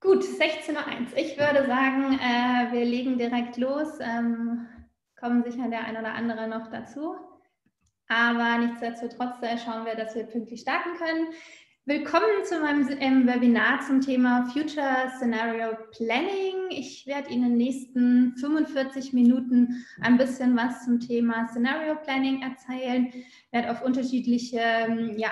Gut, 16:01 Uhr. Ich würde sagen, wir legen direkt los. Kommen sicher der ein oder andere noch dazu. Aber nichtsdestotrotz schauen wir, dass wir pünktlich starten können. Willkommen zu meinem Webinar zum Thema Future Scenario Planning. Ich werde Ihnen in den nächsten 45 Minuten ein bisschen was zum Thema Scenario Planning erzählen, werde auf unterschiedliche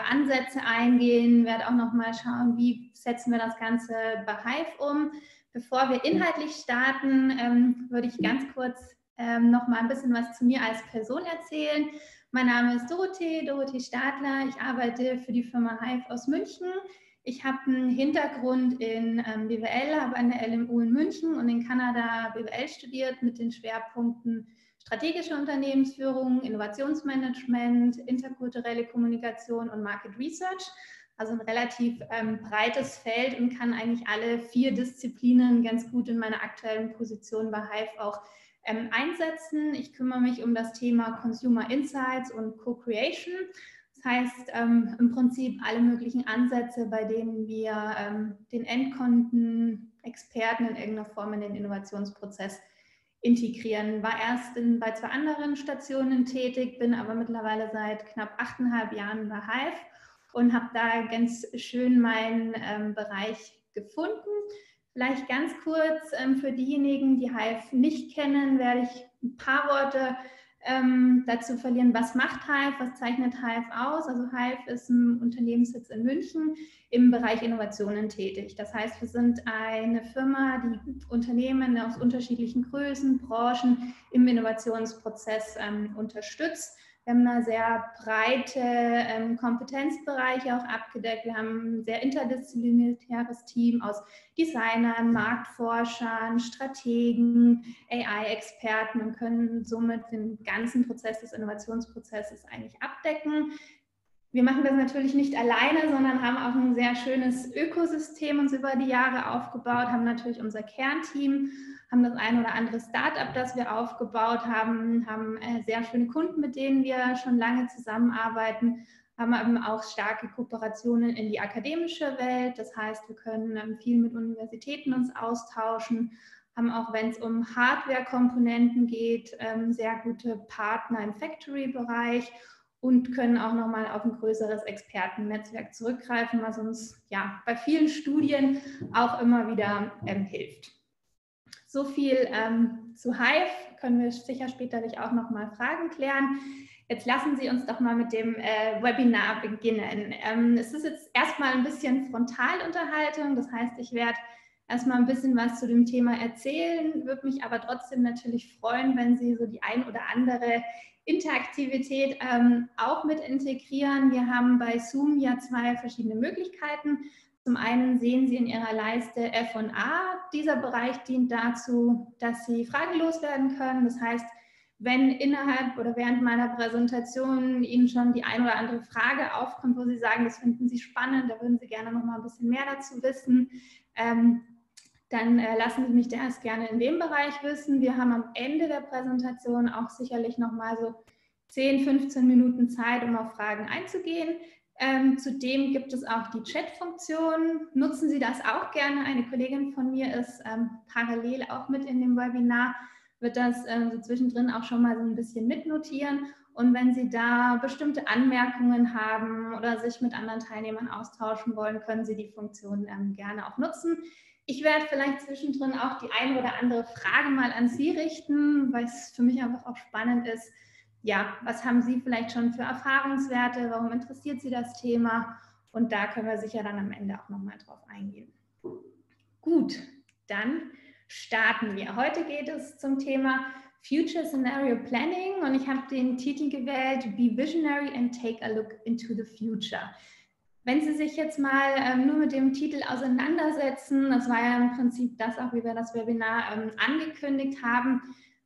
Ansätze eingehen, werde auch nochmal schauen, wie setzen wir das Ganze bei Hive um. Bevor wir inhaltlich starten, würde ich ganz kurz nochmal ein bisschen was zu mir als Person erzählen. Mein Name ist Dorothee Stadler. Ich arbeite für die Firma Hive aus München. Ich habe einen Hintergrund in BWL, habe an der LMU in München und in Kanada BWL studiert mit den Schwerpunkten strategische Unternehmensführung, Innovationsmanagement, interkulturelle Kommunikation und Market Research. Also ein relativ breites Feld und kann eigentlich alle 4 Disziplinen ganz gut in meiner aktuellen Position bei Hive auch einsetzen. Ich kümmere mich um das Thema Consumer Insights und Co-Creation. Das heißt, im Prinzip alle möglichen Ansätze, bei denen wir den Endkunden, Experten in irgendeiner Form in den Innovationsprozess integrieren. War erst bei 2 anderen Stationen tätig, bin aber mittlerweile seit knapp 8,5 Jahren bei Hive und habe da ganz schön meinen Bereich gefunden. Vielleicht ganz kurz für diejenigen, die Hive nicht kennen, werde ich ein paar Worte dazu verlieren, was macht Hive, was zeichnet Hive aus. Also Hive ist ein Unternehmenssitz in München im Bereich Innovationen tätig. Das heißt, wir sind eine Firma, die Unternehmen aus unterschiedlichen Größen, Branchen im Innovationsprozess unterstützt. Wir haben da sehr breite Kompetenzbereiche auch abgedeckt. Wir haben ein sehr interdisziplinäres Team aus Designern, Marktforschern, Strategen, AI-Experten und können somit den ganzen Prozess des Innovationsprozesses eigentlich abdecken. Wir machen das natürlich nicht alleine, sondern haben auch ein sehr schönes Ökosystem uns über die Jahre aufgebaut, haben natürlich unser Kernteam, haben das ein oder andere Startup, das wir aufgebaut haben, haben sehr schöne Kunden, mit denen wir schon lange zusammenarbeiten, haben eben auch starke Kooperationen in die akademische Welt. Das heißt, wir können viel mit Universitäten uns austauschen, haben auch, wenn es um Hardware-Komponenten geht, sehr gute Partner im Factory-Bereich und können auch nochmal auf ein größeres Expertennetzwerk zurückgreifen, was uns ja bei vielen Studien auch immer wieder hilft. So viel zu Hive, können wir sicher späterlich auch nochmal Fragen klären. Jetzt lassen Sie uns doch mal mit dem Webinar beginnen. Es ist jetzt erstmal ein bisschen Frontalunterhaltung, das heißt, ich werde erstmal ein bisschen was zu dem Thema erzählen, würde mich aber trotzdem natürlich freuen, wenn Sie so die ein oder andere Interaktivität auch mit integrieren. Wir haben bei Zoom ja 2 verschiedene Möglichkeiten. Zum einen sehen Sie in Ihrer Leiste F&A. Dieser Bereich dient dazu, dass Sie Fragen loswerden können. Das heißt, wenn innerhalb oder während meiner Präsentation Ihnen schon die ein oder andere Frage aufkommt, wo Sie sagen, das finden Sie spannend, da würden Sie gerne noch mal ein bisschen mehr dazu wissen, dann lassen Sie mich das gerne in dem Bereich wissen. Wir haben am Ende der Präsentation auch sicherlich noch mal so 10, 15 Minuten Zeit, um auf Fragen einzugehen. Zudem gibt es auch die Chat-Funktion. Nutzen Sie das auch gerne. Eine Kollegin von mir ist parallel auch mit in dem Webinar, wird das so zwischendrin auch schon mal so ein bisschen mitnotieren. Und wenn Sie da bestimmte Anmerkungen haben oder sich mit anderen Teilnehmern austauschen wollen, können Sie die Funktion gerne auch nutzen. Ich werde vielleicht zwischendrin auch die eine oder andere Frage mal an Sie richten, weil es für mich einfach auch spannend ist. Ja, was haben Sie vielleicht schon für Erfahrungswerte? Warum interessiert Sie das Thema? Und da können wir sicher dann am Ende auch nochmal drauf eingehen. Gut, dann starten wir. Heute geht es zum Thema Future Scenario Planning und ich habe den Titel gewählt, Be Visionary and Take a Look into the Future. Wenn Sie sich jetzt mal nur mit dem Titel auseinandersetzen, das war ja im Prinzip das auch, wie wir das Webinar angekündigt haben,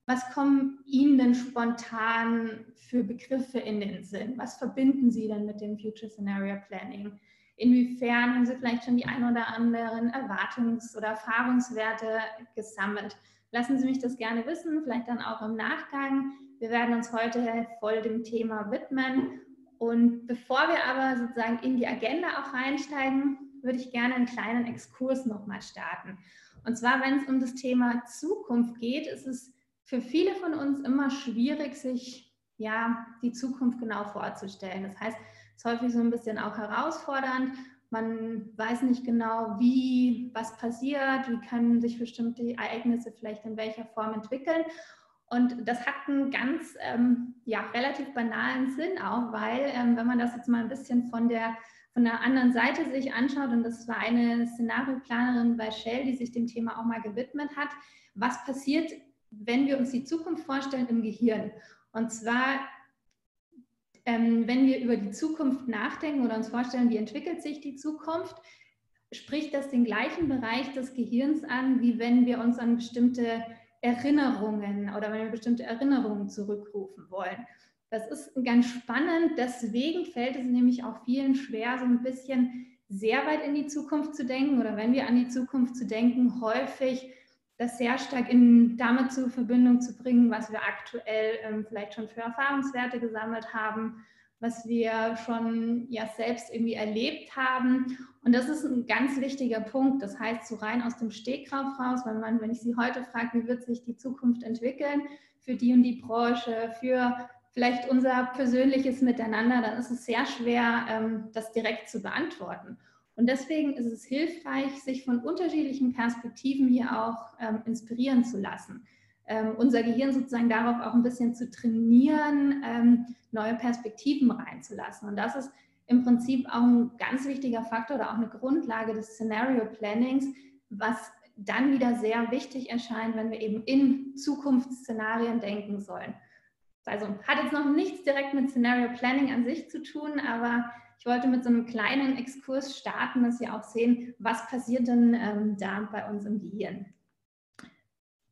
was kommen Ihnen denn spontan für Begriffe in den Sinn? Was verbinden Sie denn mit dem Future Scenario Planning? Inwiefern haben Sie vielleicht schon die ein oder anderen Erwartungs- oder Erfahrungswerte gesammelt? Lassen Sie mich das gerne wissen, vielleicht dann auch im Nachgang. Wir werden uns heute voll dem Thema widmen. Und bevor wir aber sozusagen in die Agenda auch reinsteigen, würde ich gerne einen kleinen Exkurs nochmal starten. Und zwar, wenn es um das Thema Zukunft geht, ist es für viele von uns immer schwierig, sich die Zukunft genau vorzustellen. Das heißt, es ist häufig so ein bisschen auch herausfordernd. Man weiß nicht genau, was passiert, wie können sich bestimmte Ereignisse vielleicht in welcher Form entwickeln. Und das hat einen ganz relativ banalen Sinn auch, weil wenn man das jetzt mal ein bisschen von der anderen Seite sich anschaut, und das war eine Szenarioplanerin bei Shell, die sich dem Thema auch mal gewidmet hat, was passiert, wenn wir uns die Zukunft vorstellen im Gehirn. Und zwar, wenn wir über die Zukunft nachdenken oder uns vorstellen, wie entwickelt sich die Zukunft, spricht das den gleichen Bereich des Gehirns an, wie wenn wir uns an bestimmte Erinnerungen oder wenn wir bestimmte Erinnerungen zurückrufen wollen. Das ist ganz spannend, deswegen fällt es nämlich auch vielen schwer, so ein bisschen sehr weit in die Zukunft zu denken oder wenn wir an die Zukunft zu denken, häufig das sehr stark damit zur Verbindung zu bringen, was wir aktuell vielleicht schon für Erfahrungswerte gesammelt haben, was wir schon selbst irgendwie erlebt haben. Und das ist ein ganz wichtiger Punkt. Das heißt, so rein aus dem Stegreif raus, wenn ich Sie heute frage, wie wird sich die Zukunft entwickeln für die und die Branche, für vielleicht unser persönliches Miteinander, dann ist es sehr schwer, das direkt zu beantworten. Und deswegen ist es hilfreich, sich von unterschiedlichen Perspektiven hier auch inspirieren zu lassen. Unser Gehirn sozusagen darauf auch ein bisschen zu trainieren, neue Perspektiven reinzulassen. Und das ist im Prinzip auch ein ganz wichtiger Faktor oder auch eine Grundlage des Scenario Plannings, was dann wieder sehr wichtig erscheint, wenn wir eben in Zukunftsszenarien denken sollen. Also hat jetzt noch nichts direkt mit Scenario Planning an sich zu tun, aber ich wollte mit so einem kleinen Exkurs starten, dass Sie auch sehen, was passiert denn da bei uns im Gehirn.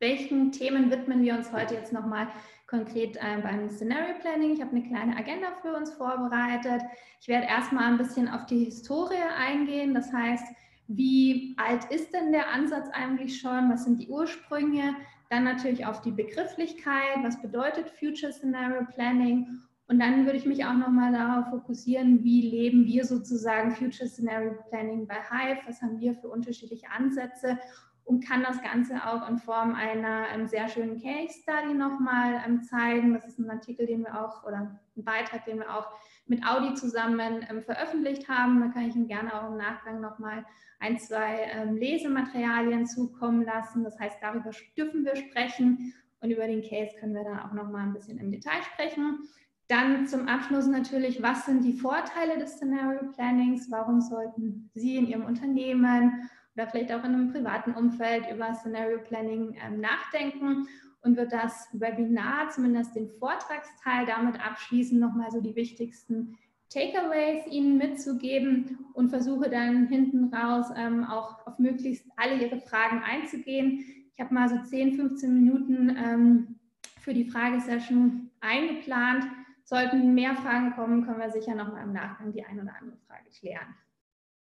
Welchen Themen widmen wir uns heute jetzt nochmal konkret beim Scenario Planning? Ich habe eine kleine Agenda für uns vorbereitet. Ich werde erstmal ein bisschen auf die Historie eingehen. Das heißt, wie alt ist denn der Ansatz eigentlich schon? Was sind die Ursprünge? Dann natürlich auf die Begrifflichkeit. Was bedeutet Future Scenario Planning? Und dann würde ich mich auch nochmal darauf fokussieren, wie leben wir sozusagen Future Scenario Planning bei Hive? Was haben wir für unterschiedliche Ansätze? Und kann das Ganze auch in Form einer sehr schönen Case Study nochmal zeigen. Das ist ein Artikel, den wir auch, oder ein Beitrag, den wir auch mit Audi zusammen veröffentlicht haben. Da kann ich Ihnen gerne auch im Nachgang nochmal ein, zwei Lesematerialien zukommen lassen. Das heißt, darüber dürfen wir sprechen und über den Case können wir dann auch nochmal ein bisschen im Detail sprechen. Dann zum Abschluss natürlich, was sind die Vorteile des Scenario Plannings? Warum sollten Sie in Ihrem Unternehmen oder vielleicht auch in einem privaten Umfeld über Scenario Planning nachdenken und wird das Webinar, zumindest den Vortragsteil, damit abschließen, nochmal so die wichtigsten Takeaways Ihnen mitzugeben und versuche dann hinten raus auch auf möglichst alle Ihre Fragen einzugehen. Ich habe mal so 10, 15 Minuten für die Fragesession eingeplant. Sollten mehr Fragen kommen, können wir sicher nochmal im Nachgang die eine oder andere Frage klären.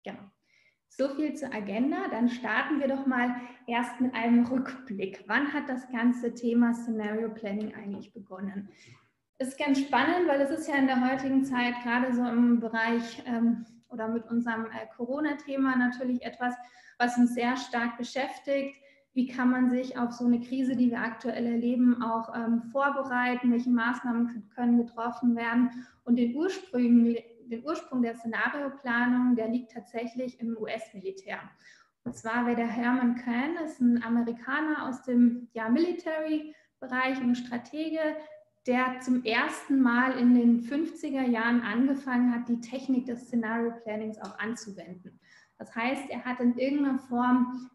Genau. So viel zur Agenda. Dann starten wir doch mal erst mit einem Rückblick. Wann hat das ganze Thema Scenario Planning eigentlich begonnen? Ist ganz spannend, weil es ist ja in der heutigen Zeit gerade so im Bereich oder mit unserem Corona-Thema natürlich etwas, was uns sehr stark beschäftigt. Wie kann man sich auf so eine Krise, die wir aktuell erleben, auch vorbereiten? Welche Maßnahmen können getroffen werden? Und den Ursprung der Szenarioplanung, der liegt tatsächlich im US-Militär. Und zwar wäre der Herman Cain, ist ein Amerikaner aus dem Military-Bereich und Stratege, der zum ersten Mal in den 50er Jahren angefangen hat, die Technik des Szenario-Plannings auch anzuwenden. Das heißt, er hat in irgendeiner Form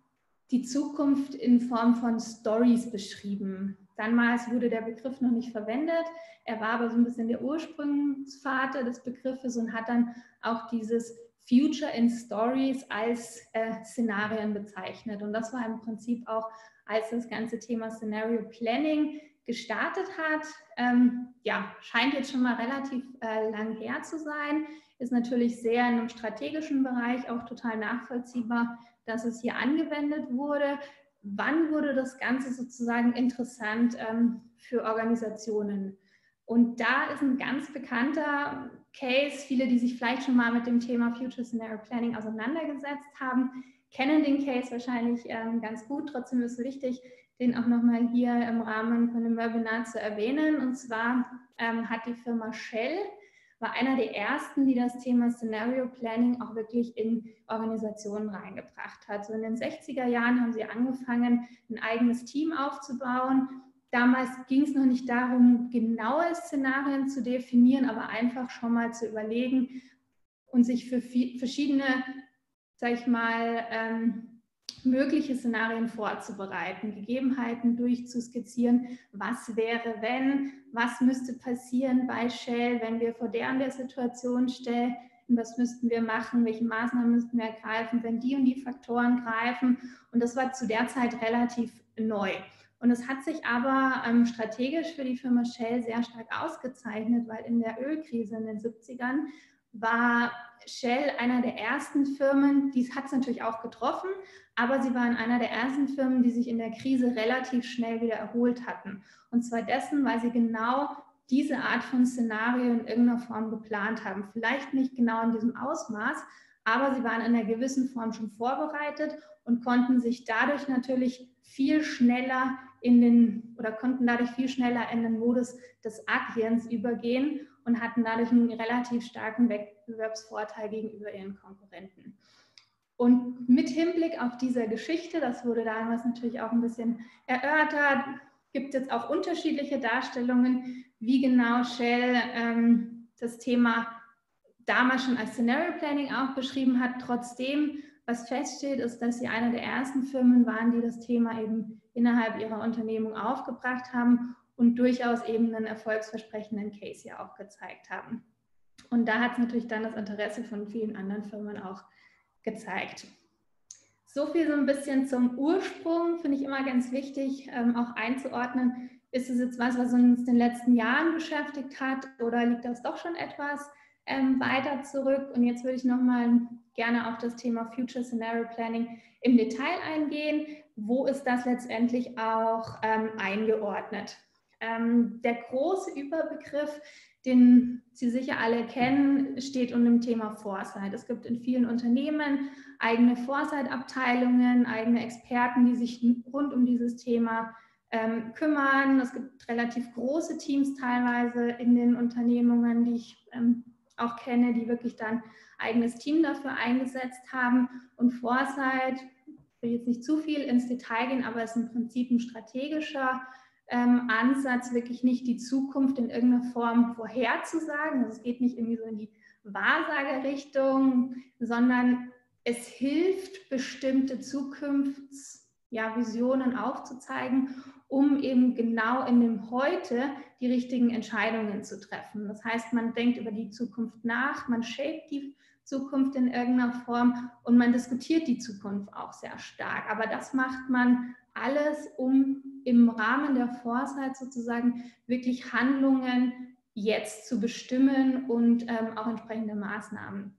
die Zukunft in Form von Stories beschrieben. Damals wurde der Begriff noch nicht verwendet. Er war aber so ein bisschen der Ursprungsvater des Begriffes und hat dann auch dieses Future in Stories als Szenarien bezeichnet. Und das war im Prinzip auch, als das ganze Thema Scenario Planning gestartet hat. Scheint jetzt schon mal relativ lang her zu sein. Ist natürlich sehr in einem strategischen Bereich auch total nachvollziehbar, dass es hier angewendet wurde. Wann wurde das Ganze sozusagen interessant für Organisationen? Und da ist ein ganz bekannter Case, viele, die sich vielleicht schon mal mit dem Thema Future Scenario Planning auseinandergesetzt haben, kennen den Case wahrscheinlich ganz gut. Trotzdem ist es wichtig, den auch nochmal hier im Rahmen von dem Webinar zu erwähnen. Und zwar hat die Firma Shell, war einer der ersten, die das Thema Scenario Planning auch wirklich in Organisationen reingebracht hat. So in den 60er Jahren haben sie angefangen, ein eigenes Team aufzubauen. Damals ging es noch nicht darum, genaue Szenarien zu definieren, aber einfach schon mal zu überlegen und sich für verschiedene, sag ich mal, mögliche Szenarien vorzubereiten, Gegebenheiten durchzuskizzieren, was wäre, wenn, was müsste passieren bei Shell, wenn wir vor der und der Situation stehen, was müssten wir machen, welche Maßnahmen müssten wir ergreifen, wenn die und die Faktoren greifen. Und das war zu der Zeit relativ neu. Und es hat sich aber strategisch für die Firma Shell sehr stark ausgezeichnet, weil in der Ölkrise in den 70ern war Shell einer der ersten Firmen, die hat es natürlich auch getroffen, aber sie waren einer der ersten Firmen, die sich in der Krise relativ schnell wieder erholt hatten. Und zwar dessen, weil sie genau diese Art von Szenario in irgendeiner Form geplant haben. Vielleicht nicht genau in diesem Ausmaß, aber sie waren in einer gewissen Form schon vorbereitet und konnten sich dadurch natürlich viel schneller konnten dadurch viel schneller in den Modus des Agierens übergehen und hatten dadurch einen relativ starken Wettbewerbsvorteil gegenüber ihren Konkurrenten. Und mit Hinblick auf diese Geschichte, das wurde damals natürlich auch ein bisschen erörtert, gibt es jetzt auch unterschiedliche Darstellungen, wie genau Shell das Thema damals schon als Scenario Planning auch beschrieben hat. Trotzdem, was feststeht, ist, dass sie eine der ersten Firmen waren, die das Thema eben innerhalb ihrer Unternehmung aufgebracht haben und durchaus eben einen erfolgsversprechenden Case hier auch gezeigt haben. Und da hat es natürlich dann das Interesse von vielen anderen Firmen auch gezeigt. So viel so ein bisschen zum Ursprung, finde ich immer ganz wichtig, auch einzuordnen. Ist es jetzt was uns in den letzten Jahren beschäftigt hat oder liegt das doch schon etwas weiter zurück? Und jetzt würde ich nochmal gerne auf das Thema Future Scenario Planning im Detail eingehen. Wo ist das letztendlich auch eingeordnet? Der große Überbegriff, den Sie sicher alle kennen, steht unter dem Thema Foresight. Es gibt in vielen Unternehmen eigene Foresight-Abteilungen, eigene Experten, die sich rund um dieses Thema kümmern. Es gibt relativ große Teams teilweise in den Unternehmungen, die ich auch kenne, die wirklich dann eigenes Team dafür eingesetzt haben. Und Foresight, ich will jetzt nicht zu viel ins Detail gehen, aber es ist im Prinzip ein strategischer Ansatz, wirklich nicht die Zukunft in irgendeiner Form vorherzusagen. Also es geht nicht irgendwie so in die Wahrsagerrichtung, sondern es hilft, bestimmte Zukunftsvisionen aufzuzeigen, um eben genau in dem Heute die richtigen Entscheidungen zu treffen. Das heißt, man denkt über die Zukunft nach, man shaped die Zukunft in irgendeiner Form und man diskutiert die Zukunft auch sehr stark. Aber das macht man alles, um im Rahmen der Foresight sozusagen wirklich Handlungen jetzt zu bestimmen und auch entsprechende Maßnahmen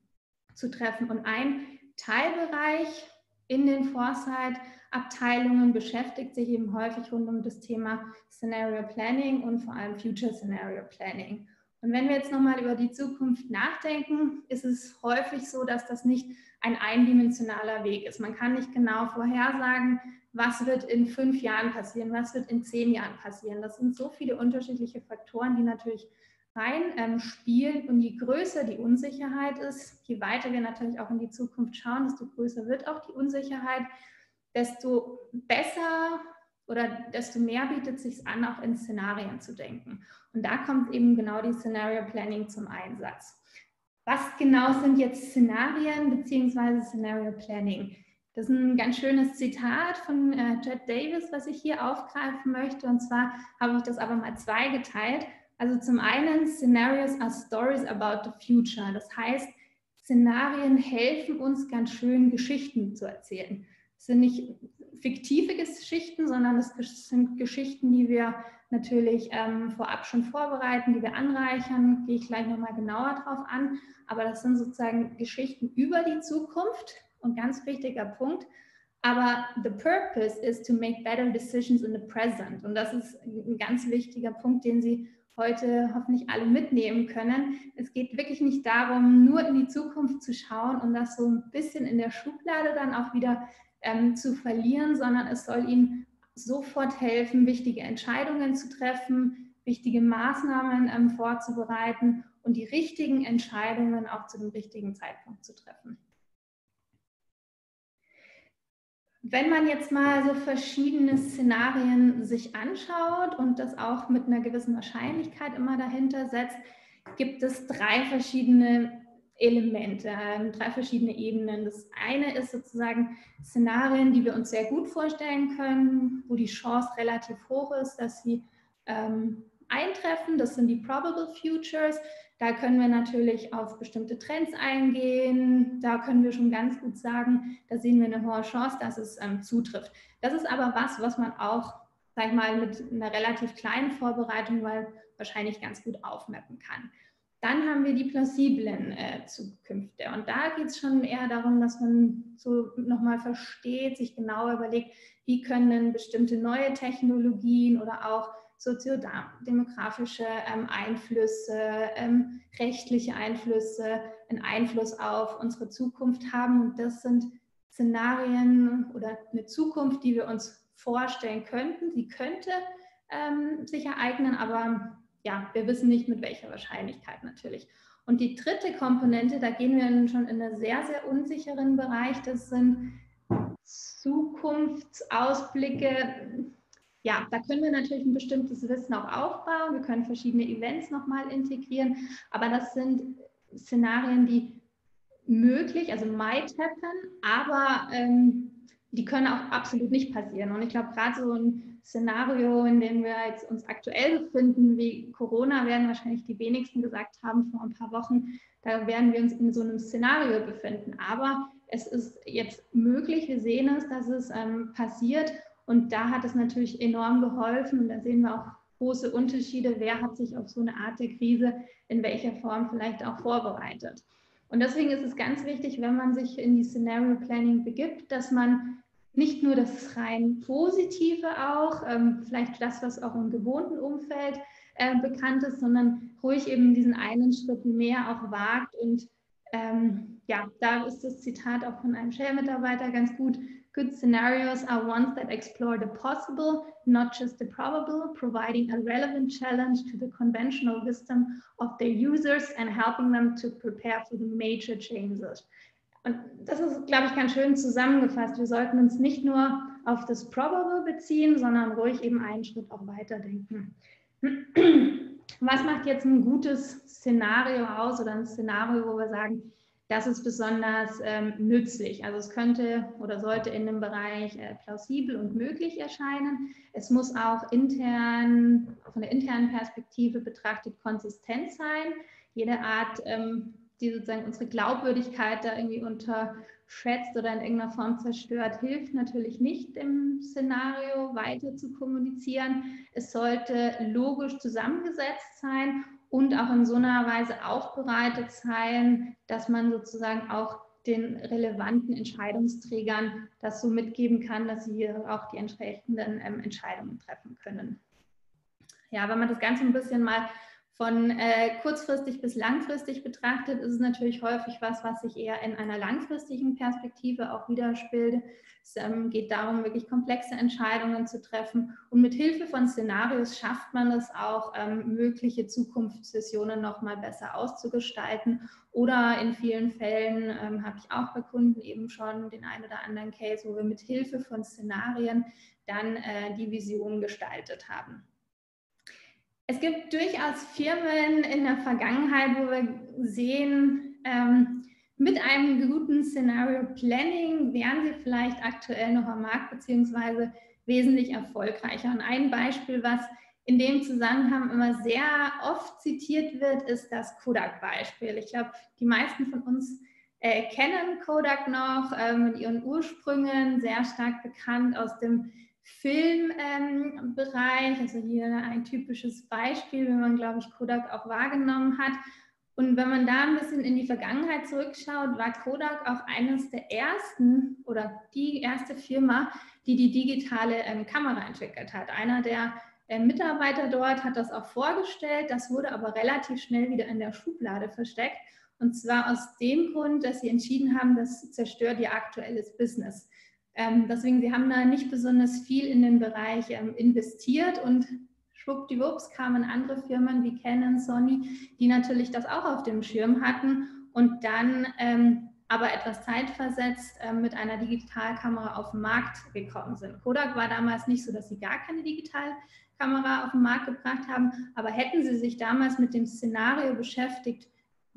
zu treffen. Und ein Teilbereich in den Foresight-Abteilungen beschäftigt sich eben häufig rund um das Thema Scenario Planning und vor allem Future Scenario Planning. Und wenn wir jetzt nochmal über die Zukunft nachdenken, ist es häufig so, dass das nicht ein eindimensionaler Weg ist. Man kann nicht genau vorhersagen, was wird in 5 Jahren passieren, was wird in 10 Jahren passieren. Das sind so viele unterschiedliche Faktoren, die natürlich rein spielen. Und je größer die Unsicherheit ist, je weiter wir natürlich auch in die Zukunft schauen, desto größer wird auch die Unsicherheit, desto besser oder desto mehr bietet es sich an, auch in Szenarien zu denken. Und da kommt eben genau die Scenario Planning zum Einsatz. Was genau sind jetzt Szenarien bzw. Scenario Planning? Das ist ein ganz schönes Zitat von Jed Davis, was ich hier aufgreifen möchte. Und zwar habe ich das aber mal zweigeteilt. Also zum einen, Scenarios are stories about the future. Das heißt, Szenarien helfen uns ganz schön, Geschichten zu erzählen. Es sind nicht fiktive Geschichten, sondern es sind Geschichten, die wir natürlich vorab schon vorbereiten, die wir anreichern. Gehe ich gleich nochmal genauer drauf an. Aber das sind sozusagen Geschichten über die Zukunft. Und ganz wichtiger Punkt, aber the purpose is to make better decisions in the present. Und das ist ein ganz wichtiger Punkt, den Sie heute hoffentlich alle mitnehmen können. Es geht wirklich nicht darum, nur in die Zukunft zu schauen und das so ein bisschen in der Schublade dann auch wieder zu verlieren, sondern es soll Ihnen sofort helfen, wichtige Entscheidungen zu treffen, wichtige Maßnahmen vorzubereiten und die richtigen Entscheidungen auch zu dem richtigen Zeitpunkt zu treffen. Wenn man jetzt mal so verschiedene Szenarien sich anschaut und das auch mit einer gewissen Wahrscheinlichkeit immer dahinter setzt, gibt es 3 verschiedene Elemente, 3 verschiedene Ebenen. Das eine ist sozusagen Szenarien, die wir uns sehr gut vorstellen können, wo die Chance relativ hoch ist, dass sie eintreffen. Das sind die Probable Futures. Da können wir natürlich auf bestimmte Trends eingehen. Da können wir schon ganz gut sagen, da sehen wir eine hohe Chance, dass es zutrifft. Das ist aber was man auch, sag ich mal, mit einer relativ kleinen Vorbereitung wahrscheinlich ganz gut aufmappen kann. Dann haben wir die plausiblen Zukünfte. Und da geht es schon eher darum, dass man so nochmal versteht, sich genau überlegt, wie können denn bestimmte neue Technologien oder auch soziodemografische Einflüsse, rechtliche Einflüsse, einen Einfluss auf unsere Zukunft haben. Und das sind Szenarien oder eine Zukunft, die wir uns vorstellen könnten. Sie könnte sich ereignen, aber ja, wir wissen nicht, mit welcher Wahrscheinlichkeit natürlich. Und die dritte Komponente, da gehen wir schon in einen sehr, sehr unsicheren Bereich. Das sind Zukunftsausblicke. Ja, da können wir natürlich ein bestimmtes Wissen auch aufbauen. Wir können verschiedene Events nochmal integrieren. Aber das sind Szenarien, die möglich, also might happen, aber die können auch absolut nicht passieren. Und ich glaube, gerade so ein Szenario, in dem wir jetzt uns aktuell befinden, wie Corona, werden wahrscheinlich die wenigsten gesagt haben vor ein paar Wochen, da werden wir uns in so einem Szenario befinden. Aber es ist jetzt möglich, wir sehen es, dass es passiert. Und da hat es natürlich enorm geholfen. Und da sehen wir auch große Unterschiede, wer hat sich auf so eine Art der Krise in welcher Form vielleicht auch vorbereitet. Und deswegen ist es ganz wichtig, wenn man sich in die Scenario Planning begibt, dass man nicht nur das rein Positive auch, vielleicht das, was auch im gewohnten Umfeld bekannt ist, sondern ruhig eben diesen einen Schritt mehr auch wagt. Und ja, da ist das Zitat auch von einem Shell-Mitarbeiter ganz gut. Good scenarios are ones that explore the possible, not just the probable, providing a relevant challenge to the conventional wisdom of their users and helping them to prepare for the major changes. Und das ist, glaube ich, ganz schön zusammengefasst. Wir sollten uns nicht nur auf das Probable beziehen, sondern ruhig eben einen Schritt auch weiterdenken. Was macht jetzt ein gutes Szenario aus oder ein Szenario, wo wir sagen, das ist besonders nützlich. Also es könnte oder sollte in dem Bereich plausibel und möglich erscheinen. Es muss auch intern, von der internen Perspektive betrachtet, konsistent sein. Jede Art, die sozusagen unsere Glaubwürdigkeit da irgendwie unterschätzt oder in irgendeiner Form zerstört, hilft natürlich nicht, im Szenario weiter zu kommunizieren. Es sollte logisch zusammengesetzt sein und auch in so einer Weise aufbereitet sein, dass man sozusagen auch den relevanten Entscheidungsträgern das so mitgeben kann, dass sie hier auch die entsprechenden Entscheidungen treffen können. Ja, wenn man das Ganze ein bisschen mal von kurzfristig bis langfristig betrachtet, ist es natürlich häufig was sich eher in einer langfristigen Perspektive auch widerspiegelt. Es geht darum, wirklich komplexe Entscheidungen zu treffen. Und mit Hilfe von Szenarios schafft man es auch, mögliche Zukunftsvisionen noch mal besser auszugestalten. Oder in vielen Fällen habe ich auch bei Kunden eben schon den einen oder anderen Case, wo wir mit Hilfe von Szenarien dann die Vision gestaltet haben. Es gibt durchaus Firmen in der Vergangenheit, wo wir sehen, mit einem guten Scenario Planning wären sie vielleicht aktuell noch am Markt beziehungsweise wesentlich erfolgreicher. Und ein Beispiel, was in dem Zusammenhang immer sehr oft zitiert wird, ist das Kodak-Beispiel. Ich glaube, die meisten von uns kennen Kodak noch mit ihren Ursprüngen, sehr stark bekannt aus dem Filmbereich, also hier ein typisches Beispiel, wenn man, glaube ich, Kodak auch wahrgenommen hat. Und wenn man da ein bisschen in die Vergangenheit zurückschaut, war Kodak auch eines der ersten oder die erste Firma, die die digitale Kamera entwickelt hat. Einer der Mitarbeiter dort hat das auch vorgestellt, das wurde aber relativ schnell wieder in der Schublade versteckt. Und zwar aus dem Grund, dass sie entschieden haben, das zerstört ihr aktuelles Business. Deswegen, sie haben da nicht besonders viel in den Bereich investiert und schwuppdiwupps kamen andere Firmen wie Canon, Sony, die natürlich das auch auf dem Schirm hatten und dann aber etwas zeitversetzt mit einer Digitalkamera auf den Markt gekommen sind. Kodak war damals nicht so, dass sie gar keine Digitalkamera auf den Markt gebracht haben, aber hätten sie sich damals mit dem Szenario beschäftigt,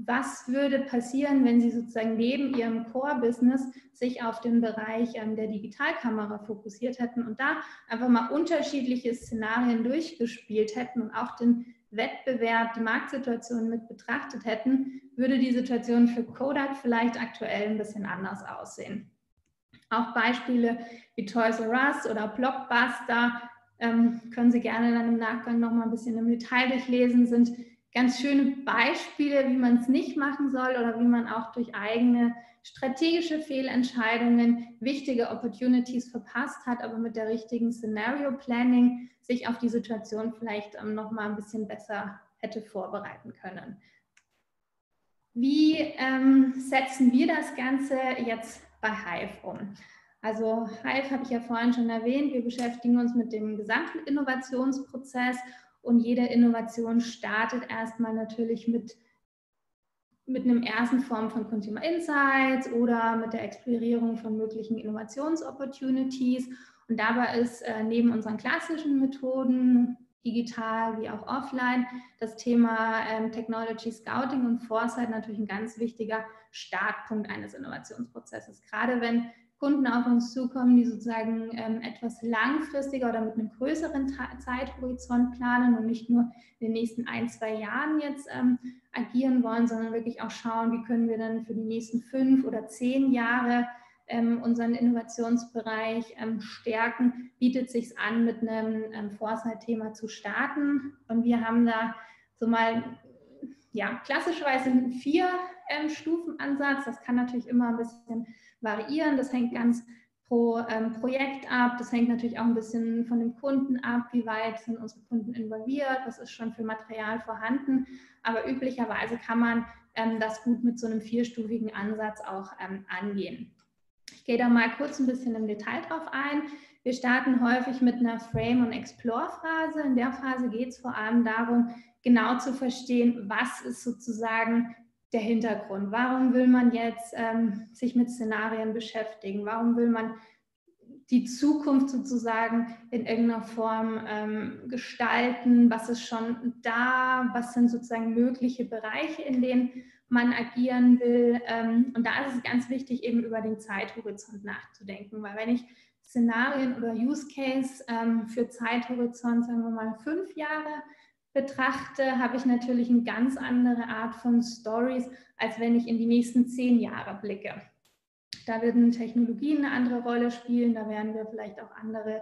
was würde passieren, wenn Sie sozusagen neben Ihrem Core-Business sich auf den Bereich der Digitalkamera fokussiert hätten und da einfach mal unterschiedliche Szenarien durchgespielt hätten und auch den Wettbewerb, die Marktsituation mit betrachtet hätten, würde die Situation für Kodak vielleicht aktuell ein bisschen anders aussehen. Auch Beispiele wie Toys R Us oder Blockbuster können Sie gerne dann im Nachgang noch mal ein bisschen im Detail durchlesen, sind ganz schöne Beispiele, wie man es nicht machen soll oder wie man auch durch eigene strategische Fehlentscheidungen wichtige Opportunities verpasst hat, aber mit der richtigen Scenario Planning sich auf die Situation vielleicht noch mal ein bisschen besser hätte vorbereiten können. Wie setzen wir das Ganze jetzt bei Hive um? Also Hive habe ich ja vorhin schon erwähnt, wir beschäftigen uns mit dem gesamten Innovationsprozess und jede Innovation startet erstmal natürlich mit einer ersten Form von Consumer Insights oder mit der Explorierung von möglichen Innovationsopportunities. Und dabei ist neben unseren klassischen Methoden, digital wie auch offline, das Thema Technology Scouting und Foresight natürlich ein ganz wichtiger Startpunkt eines Innovationsprozesses. Gerade wenn Kunden auf uns zukommen, die sozusagen etwas langfristiger oder mit einem größeren Zeithorizont planen und nicht nur in den nächsten 1-2 Jahren jetzt agieren wollen, sondern wirklich auch schauen, wie können wir dann für die nächsten 5 oder 10 Jahre unseren Innovationsbereich stärken, bietet es sich an, mit einem Foresight-Thema zu starten. Und wir haben da so mal, ja, klassischerweise einen 4-Stufen-Ansatz. Das kann natürlich immer ein bisschen variieren. Das hängt ganz pro Projekt ab. Das hängt natürlich auch ein bisschen von dem Kunden ab. Wie weit sind unsere Kunden involviert? Was ist schon für Material vorhanden? Aber üblicherweise kann man das gut mit so einem 4-stufigen Ansatz auch angehen. Ich gehe da mal kurz ein bisschen im Detail drauf ein. Wir starten häufig mit einer Frame- und Explore-Phase. In der Phase geht es vor allem darum, genau zu verstehen, was ist sozusagen der Hintergrund. Warum will man jetzt sich mit Szenarien beschäftigen? Warum will man die Zukunft sozusagen in irgendeiner Form gestalten? Was ist schon da? Was sind sozusagen mögliche Bereiche, in denen man agieren will? Und da ist es ganz wichtig, eben über den Zeithorizont nachzudenken, weil wenn ich Szenarien oder Use Case für Zeithorizont, sagen wir mal 5 Jahre betrachte, habe ich natürlich eine ganz andere Art von Stories, als wenn ich in die nächsten 10 Jahre blicke. Da werden Technologien eine andere Rolle spielen, da werden wir vielleicht auch andere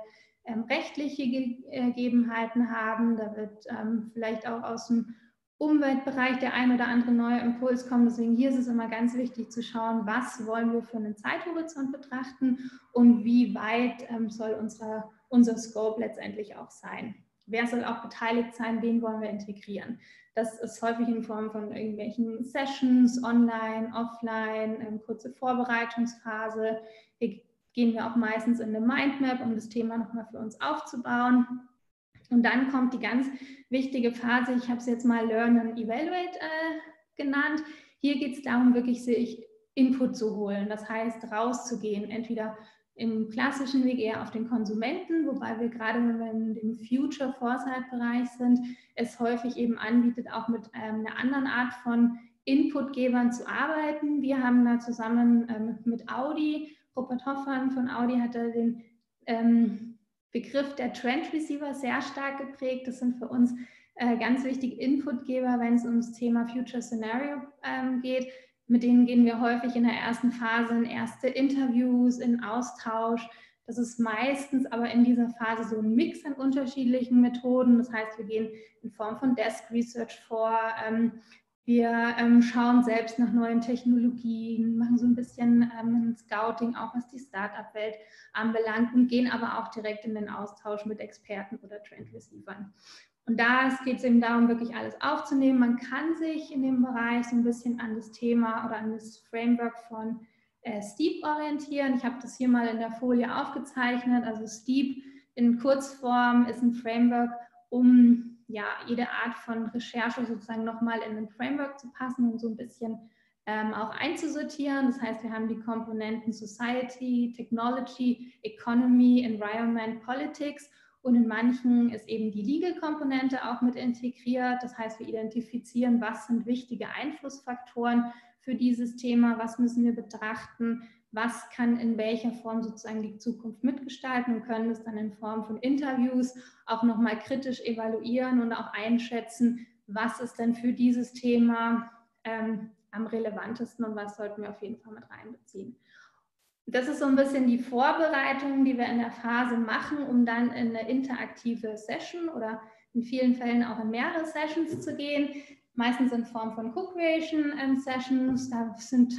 rechtliche Gegebenheiten haben, da wird vielleicht auch aus dem Umweltbereich der ein oder andere neue Impuls kommen. Deswegen hier ist es immer ganz wichtig zu schauen, was wollen wir für einen Zeithorizont betrachten und wie weit soll unser Scope letztendlich auch sein. Wer soll auch beteiligt sein, wen wollen wir integrieren? Das ist häufig in Form von irgendwelchen Sessions, online, offline, kurze Vorbereitungsphase. Hier gehen wir auch meistens in eine Mindmap, um das Thema nochmal für uns aufzubauen. Und dann kommt die ganz wichtige Phase, ich habe es jetzt mal Learn and Evaluate genannt. Hier geht es darum, wirklich sich Input zu holen, das heißt rauszugehen, entweder im klassischen Weg eher auf den Konsumenten, wobei wir gerade, wenn wir in dem Future Foresight-Bereich sind, es häufig eben anbietet, auch mit einer anderen Art von Inputgebern zu arbeiten. Wir haben da zusammen mit Audi, Rupert Hoffmann von Audi hat da den Begriff der Trend Receiver sehr stark geprägt. Das sind für uns ganz wichtige Inputgeber, wenn es ums Thema Future Scenario geht. Mit denen gehen wir häufig in der ersten Phase in erste Interviews, in Austausch. Das ist meistens aber in dieser Phase so ein Mix an unterschiedlichen Methoden. Das heißt, wir gehen in Form von Desk Research vor. Wir schauen selbst nach neuen Technologien, machen so ein bisschen Scouting, auch was die Startup-Welt anbelangt, und gehen aber auch direkt in den Austausch mit Experten oder Trend-Receivern. Und da geht es eben darum, wirklich alles aufzunehmen. Man kann sich in dem Bereich so ein bisschen an das Thema oder an das Framework von Steep orientieren. Ich habe das hier mal in der Folie aufgezeichnet. Also Steep in Kurzform ist ein Framework, um ja, jede Art von Recherche sozusagen nochmal in ein Framework zu passen und so ein bisschen auch einzusortieren. Das heißt, wir haben die Komponenten Society, Technology, Economy, Environment, Politics, und in manchen ist eben die Legal-Komponente auch mit integriert. Das heißt, wir identifizieren, was sind wichtige Einflussfaktoren für dieses Thema, was müssen wir betrachten, was kann in welcher Form sozusagen die Zukunft mitgestalten, und können es dann in Form von Interviews auch nochmal kritisch evaluieren und auch einschätzen, was ist denn für dieses Thema am relevantesten und was sollten wir auf jeden Fall mit reinbeziehen. Das ist so ein bisschen die Vorbereitung, die wir in der Phase machen, um dann in eine interaktive Session oder in vielen Fällen auch in mehrere Sessions zu gehen. Meistens in Form von Co-Creation-Sessions. Da sind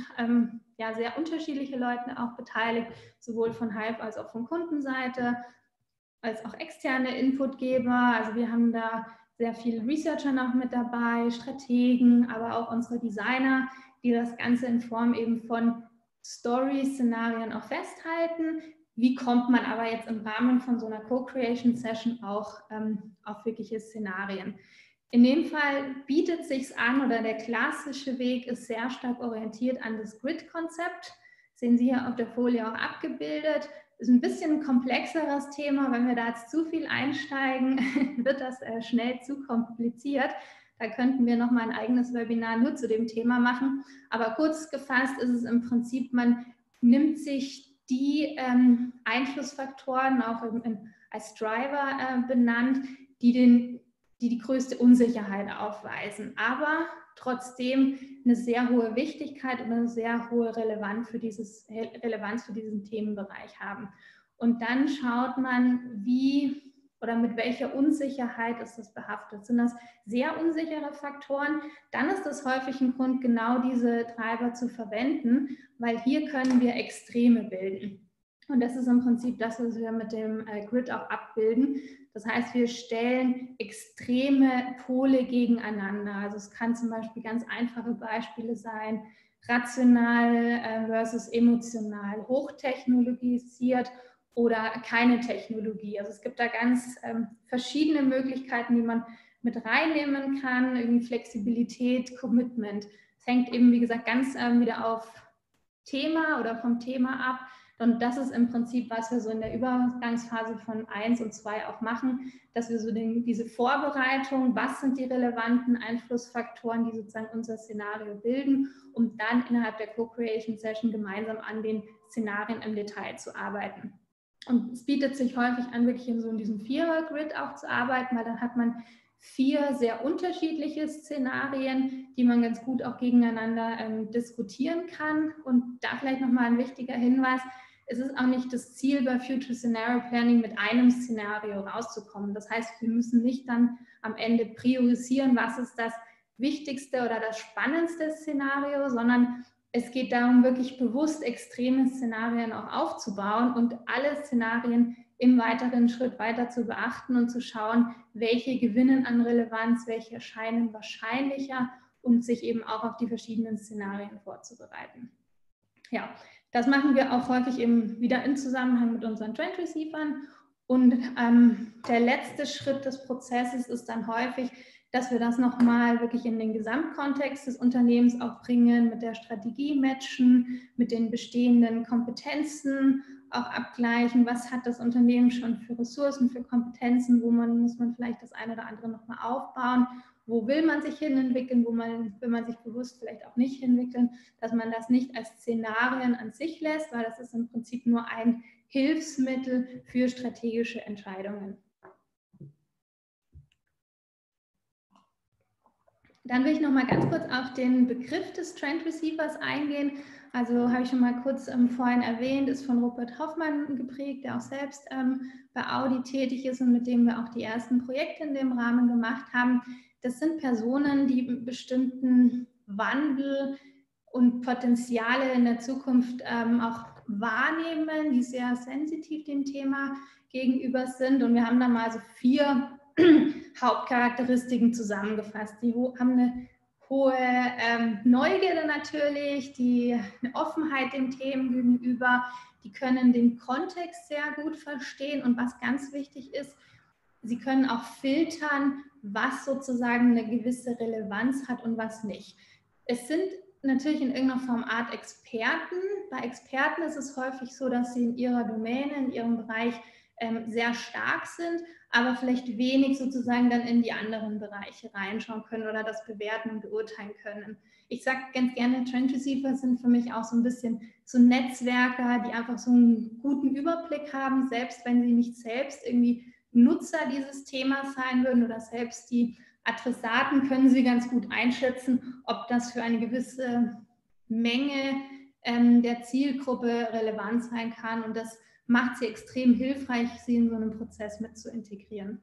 ja sehr unterschiedliche Leute auch beteiligt, sowohl von Hive als auch von Kundenseite, als auch externe Inputgeber. Also wir haben da sehr viele Researcher noch mit dabei, Strategen, aber auch unsere Designer, die das Ganze in Form eben von Story-Szenarien auch festhalten. Wie kommt man aber jetzt im Rahmen von so einer Co-Creation-Session auch auf wirkliche Szenarien? In dem Fall bietet es sich an, oder der klassische Weg ist sehr stark orientiert an das Grid-Konzept. Sehen Sie hier auf der Folie auch abgebildet. Ist ein bisschen ein komplexeres Thema. Wenn wir da jetzt zu viel einsteigen, wird das schnell zu kompliziert. Da könnten wir nochmal ein eigenes Webinar nur zu dem Thema machen. Aber kurz gefasst ist es im Prinzip, man nimmt sich die Einflussfaktoren, auch als Driver benannt, die größte Unsicherheit aufweisen, aber trotzdem eine sehr hohe Wichtigkeit und eine sehr hohe Relevanz für diesen Themenbereich haben. Und dann schaut man, wie oder mit welcher Unsicherheit ist das behaftet. Sind das sehr unsichere Faktoren, dann ist das häufig ein Grund, genau diese Treiber zu verwenden, weil hier können wir Extreme bilden. Und das ist im Prinzip das, was wir mit dem Grid auch abbilden. Das heißt, wir stellen extreme Pole gegeneinander. Also es kann zum Beispiel ganz einfache Beispiele sein, rational versus emotional, hochtechnologisiert oder keine Technologie. Also es gibt da ganz verschiedene Möglichkeiten, die man mit reinnehmen kann, irgendwie Flexibilität, Commitment. Es hängt eben, wie gesagt, ganz wieder auf Thema oder vom Thema ab. Und das ist im Prinzip, was wir so in der Übergangsphase von 1 und 2 auch machen, dass wir so diese Vorbereitung, was sind die relevanten Einflussfaktoren, die sozusagen unser Szenario bilden, um dann innerhalb der Co-Creation-Session gemeinsam an den Szenarien im Detail zu arbeiten. Und es bietet sich häufig an, wirklich in diesem Vierer-Grid auch zu arbeiten, weil dann hat man 4 sehr unterschiedliche Szenarien, die man ganz gut auch gegeneinander diskutieren kann. Und da vielleicht nochmal ein wichtiger Hinweis: Es ist auch nicht das Ziel bei Future Scenario Planning, mit einem Szenario rauszukommen. Das heißt, wir müssen nicht dann am Ende priorisieren, was ist das wichtigste oder das spannendste Szenario, sondern es geht darum, wirklich bewusst extreme Szenarien auch aufzubauen und alle Szenarien im weiteren Schritt weiter zu beachten und zu schauen, welche gewinnen an Relevanz, welche erscheinen wahrscheinlicher, und sich eben auch auf die verschiedenen Szenarien vorzubereiten. Ja, das machen wir auch häufig eben wieder im Zusammenhang mit unseren Trend-Receivern. Und der letzte Schritt des Prozesses ist dann häufig, dass wir das nochmal wirklich in den Gesamtkontext des Unternehmens auch bringen, mit der Strategie matchen, mit den bestehenden Kompetenzen auch abgleichen, was hat das Unternehmen schon für Ressourcen, für Kompetenzen, muss man vielleicht das eine oder andere nochmal aufbauen, wo will man sich hin entwickeln, wo will man sich bewusst vielleicht auch nicht hinentwickeln, dass man das nicht als Szenarien an sich lässt, weil das ist im Prinzip nur ein Hilfsmittel für strategische Entscheidungen. Dann will ich noch mal ganz kurz auf den Begriff des Trend Receivers eingehen. Also habe ich schon mal kurz vorhin erwähnt, ist von Robert Hoffmann geprägt, der auch selbst bei Audi tätig ist und mit dem wir auch die ersten Projekte in dem Rahmen gemacht haben. Das sind Personen, die bestimmten Wandel und Potenziale in der Zukunft auch wahrnehmen, die sehr sensitiv dem Thema gegenüber sind. Und wir haben da mal so 4 Hauptcharakteristiken zusammengefasst. Die haben eine hohe Neugierde natürlich, eine Offenheit den Themen gegenüber, die können den Kontext sehr gut verstehen und was ganz wichtig ist, sie können auch filtern, was sozusagen eine gewisse Relevanz hat und was nicht. Es sind natürlich in irgendeiner Form Art Experten. Bei Experten ist es häufig so, dass sie in ihrer Domäne, in ihrem Bereich sehr stark sind, aber vielleicht wenig sozusagen dann in die anderen Bereiche reinschauen können oder das bewerten und beurteilen können. Ich sage ganz gerne, Trend Receiver sind für mich auch so ein bisschen so Netzwerker, die einfach so einen guten Überblick haben, selbst wenn sie nicht selbst irgendwie Nutzer dieses Themas sein würden oder selbst die Adressaten, können sie ganz gut einschätzen, ob das für eine gewisse Menge der Zielgruppe relevant sein kann, und das macht sie extrem hilfreich, sie in so einem Prozess mit zu integrieren.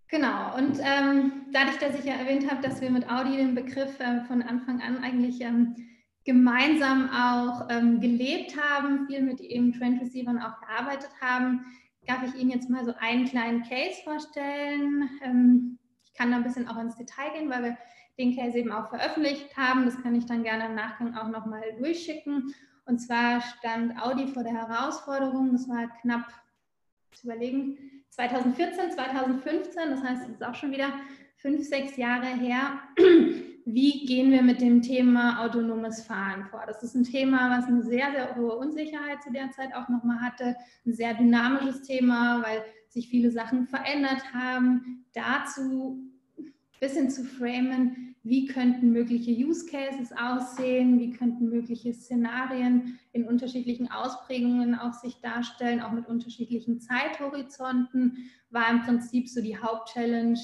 Genau, und dadurch, dass ich ja erwähnt habe, dass wir mit Audi den Begriff von Anfang an eigentlich gemeinsam auch gelebt haben, viel mit eben Trend Receivern auch gearbeitet haben, darf ich Ihnen jetzt mal so einen kleinen Case vorstellen. Ich kann da ein bisschen auch ins Detail gehen, weil wir den Case eben auch veröffentlicht haben. Das kann ich dann gerne im Nachgang auch nochmal durchschicken. Und zwar stand Audi vor der Herausforderung, das war knapp, zu überlegen, 2014, 2015, das heißt, es ist auch schon wieder 5, 6 Jahre her. Wie gehen wir mit dem Thema autonomes Fahren vor? Das ist ein Thema, was eine sehr, sehr hohe Unsicherheit zu der Zeit auch nochmal hatte. Ein sehr dynamisches Thema, weil sich viele Sachen verändert haben. Dazu ein bisschen zu framen, wie könnten mögliche Use Cases aussehen, wie könnten mögliche Szenarien in unterschiedlichen Ausprägungen auch sich darstellen, auch mit unterschiedlichen Zeithorizonten, war im Prinzip so die Hauptchallenge,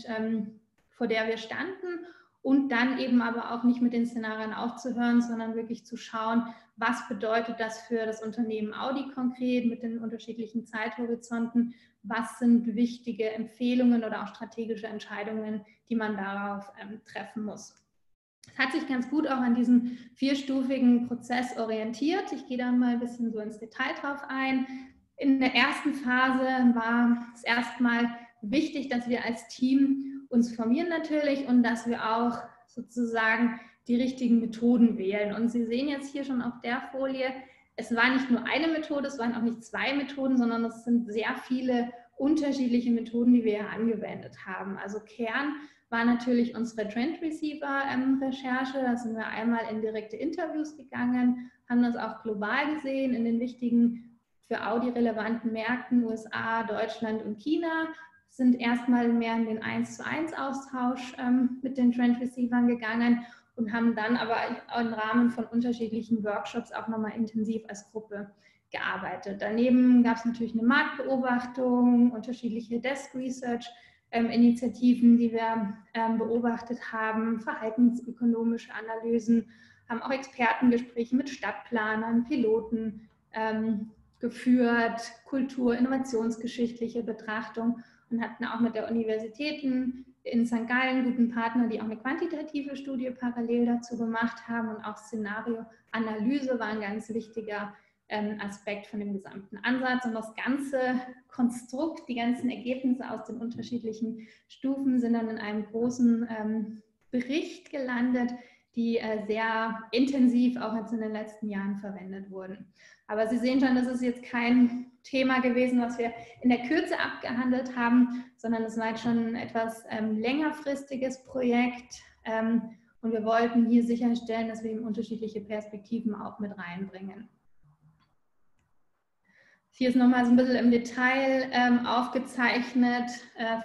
vor der wir standen. Und dann eben aber auch nicht mit den Szenarien aufzuhören, sondern wirklich zu schauen, was bedeutet das für das Unternehmen Audi konkret mit den unterschiedlichen Zeithorizonten, was sind wichtige Empfehlungen oder auch strategische Entscheidungen, die man darauf treffen muss. Es hat sich ganz gut auch an diesem 4-stufigen Prozess orientiert. Ich gehe da mal ein bisschen so ins Detail drauf ein. In der ersten Phase war es erstmal wichtig, dass wir als Team uns formieren natürlich und dass wir auch sozusagen die richtigen Methoden wählen. Und Sie sehen jetzt hier schon auf der Folie, es war nicht nur eine Methode, es waren auch nicht 2 Methoden, sondern es sind sehr viele unterschiedliche Methoden, die wir hier angewendet haben. Also Kern war natürlich unsere Trend Receiver Recherche. Da sind wir einmal in direkte Interviews gegangen, haben das auch global gesehen in den wichtigen für Audi relevanten Märkten USA, Deutschland und China, sind erstmal mehr in den 1:1 Austausch mit den Trend Receivern gegangen und haben dann aber im Rahmen von unterschiedlichen Workshops auch nochmal intensiv als Gruppe gearbeitet. Daneben gab es natürlich eine Marktbeobachtung, unterschiedliche Desk Research Initiativen, die wir beobachtet haben, verhaltensökonomische Analysen, haben auch Expertengespräche mit Stadtplanern, Piloten geführt, Kultur-, innovationsgeschichtliche Betrachtung und hatten auch mit der Universitäten in St. Gallen guten Partner, die auch eine quantitative Studie parallel dazu gemacht haben, und auch Szenarioanalyse war ein ganz wichtiger Aspekt von dem gesamten Ansatz, und das ganze Konstrukt, die ganzen Ergebnisse aus den unterschiedlichen Stufen sind dann in einem großen Bericht gelandet, die sehr intensiv auch jetzt in den letzten Jahren verwendet wurden. Aber Sie sehen schon, das ist jetzt kein Thema gewesen, was wir in der Kürze abgehandelt haben, sondern es war jetzt schon ein etwas längerfristiges Projekt, und wir wollten hier sicherstellen, dass wir eben unterschiedliche Perspektiven auch mit reinbringen. Hier ist nochmal so ein bisschen im Detail aufgezeichnet,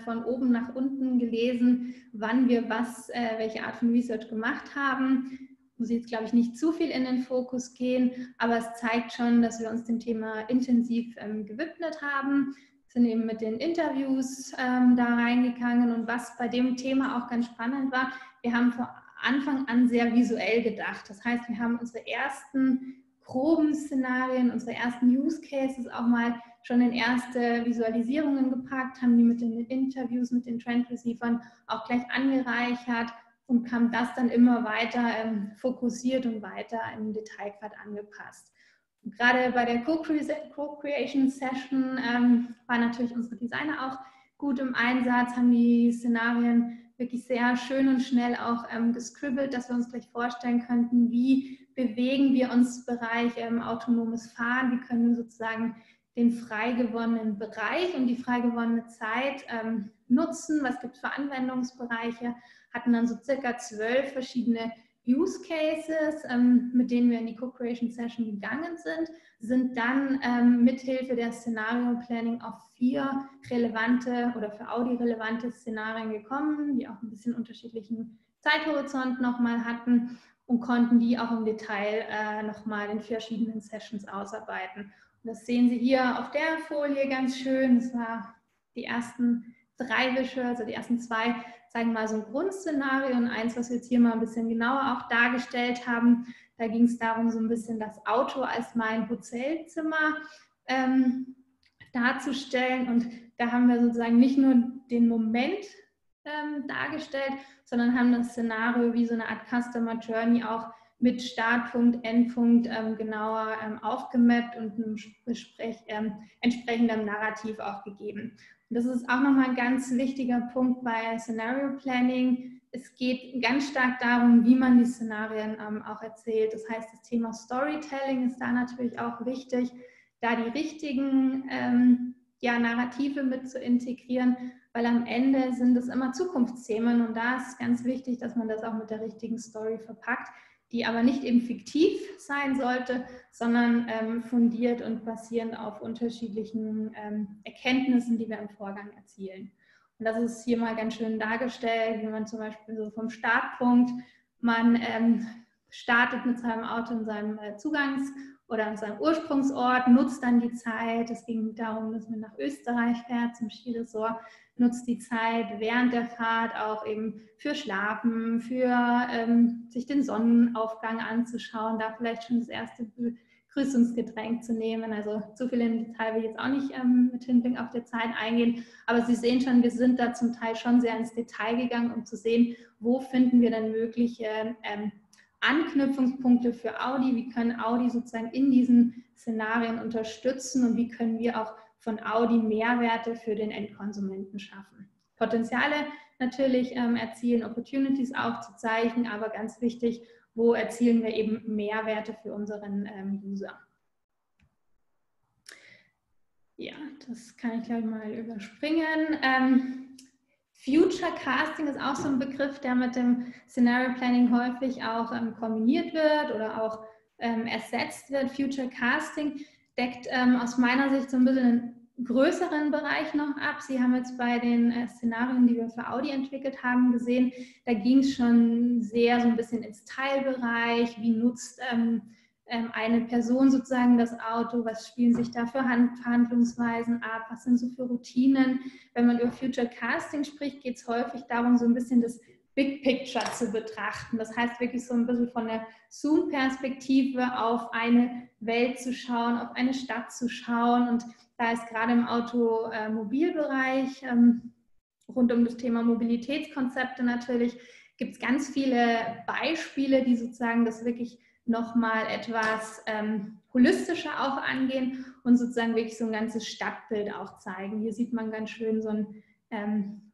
von oben nach unten gelesen, wann wir welche Art von Research gemacht haben. Muss jetzt, glaube ich, nicht zu viel in den Fokus gehen, aber es zeigt schon, dass wir uns dem Thema intensiv gewidmet haben. sind eben mit den Interviews da reingegangen. Und was bei dem Thema auch ganz spannend war, wir haben von Anfang an sehr visuell gedacht. Das heißt, wir haben unsere ersten groben Szenarien, unsere ersten Use Cases auch mal schon in erste Visualisierungen gepackt, haben die mit den Interviews, mit den Trend Receivern auch gleich angereichert und haben das dann immer weiter fokussiert und weiter im Detailgrad angepasst. Und gerade bei der Co-Creation Session waren natürlich unsere Designer auch gut im Einsatz, haben die Szenarien wirklich sehr schön und schnell auch gescribbelt, dass wir uns gleich vorstellen könnten, wie bewegen wir uns im Bereich autonomes Fahren, wie können wir sozusagen den frei gewonnenen Bereich und die frei gewonnene Zeit nutzen, was gibt es für Anwendungsbereiche, hatten dann so circa 12 verschiedene Use Cases, mit denen wir in die Co-Creation Session gegangen sind dann mithilfe der Szenario Planning auf 4 relevante oder für Audi relevante Szenarien gekommen, die auch ein bisschen unterschiedlichen Zeithorizont nochmal hatten und konnten die auch im Detail nochmal in verschiedenen Sessions ausarbeiten. Und das sehen Sie hier auf der Folie ganz schön. Das war die ersten 3 Visuals, also die ersten 2 zeigen mal so ein Grundszenario und eins, was wir jetzt hier mal ein bisschen genauer auch dargestellt haben. Da ging es darum, so ein bisschen das Auto als mein Hotelzimmer darzustellen. Und da haben wir sozusagen nicht nur den Moment dargestellt, sondern haben das Szenario wie so eine Art Customer Journey auch mit Startpunkt, Endpunkt genauer aufgemappt und einem entsprechenden Narrativ auch gegeben. Und das ist auch nochmal ein ganz wichtiger Punkt bei Scenario Planning. Es geht ganz stark darum, wie man die Szenarien auch erzählt. Das heißt, das Thema Storytelling ist da natürlich auch wichtig, da die richtigen Narrative mit zu integrieren, weil am Ende sind es immer Zukunftsthemen und da ist ganz wichtig, dass man das auch mit der richtigen Story verpackt, die aber nicht eben fiktiv sein sollte, sondern fundiert und basierend auf unterschiedlichen Erkenntnissen, die wir im Vorgang erzielen. Und das ist hier mal ganz schön dargestellt, wie man zum Beispiel so vom Startpunkt, man startet mit seinem Auto in seinem Zugangs- oder an seinem Ursprungsort, nutzt dann die Zeit. Es ging darum, dass man nach Österreich fährt, zum Skiresort, nutzt die Zeit während der Fahrt auch eben für Schlafen, für sich den Sonnenaufgang anzuschauen, da vielleicht schon das erste Begrüßungsgetränk zu nehmen. Also zu viel im Detail will ich jetzt auch nicht mit Hinblick auf die Zeit eingehen, aber Sie sehen schon, wir sind da zum Teil schon sehr ins Detail gegangen, um zu sehen, wo finden wir denn mögliche Anknüpfungspunkte für Audi, wie können Audi sozusagen in diesen Szenarien unterstützen und wie können wir auch von Audi Mehrwerte für den Endkonsumenten schaffen. Potenziale natürlich erzielen, Opportunities aufzuzeichnen, aber ganz wichtig, wo erzielen wir eben Mehrwerte für unseren User. Ja, das kann ich gleich mal überspringen. Future Casting ist auch so ein Begriff, der mit dem Scenario Planning häufig auch kombiniert wird oder auch ersetzt wird. Future Casting deckt aus meiner Sicht so ein bisschen einen größeren Bereich noch ab. Sie haben jetzt bei den Szenarien, die wir für Audi entwickelt haben, gesehen, da ging es schon sehr so ein bisschen ins Teilbereich. Wie nutzt eine Person sozusagen das Auto, was spielen sich da für Verhandlungsweisen ab, was sind so für Routinen. Wenn man über Future Casting spricht, geht es häufig darum, so ein bisschen das Big Picture zu betrachten. Das heißt wirklich so ein bisschen von der Zoom-Perspektive auf eine Welt zu schauen, auf eine Stadt zu schauen. Und da ist gerade im Automobilbereich rund um das Thema Mobilitätskonzepte natürlich, gibt es ganz viele Beispiele, die sozusagen das wirklich nochmal etwas holistischer auch angehen und sozusagen wirklich so ein ganzes Stadtbild auch zeigen. Hier sieht man ganz schön so ein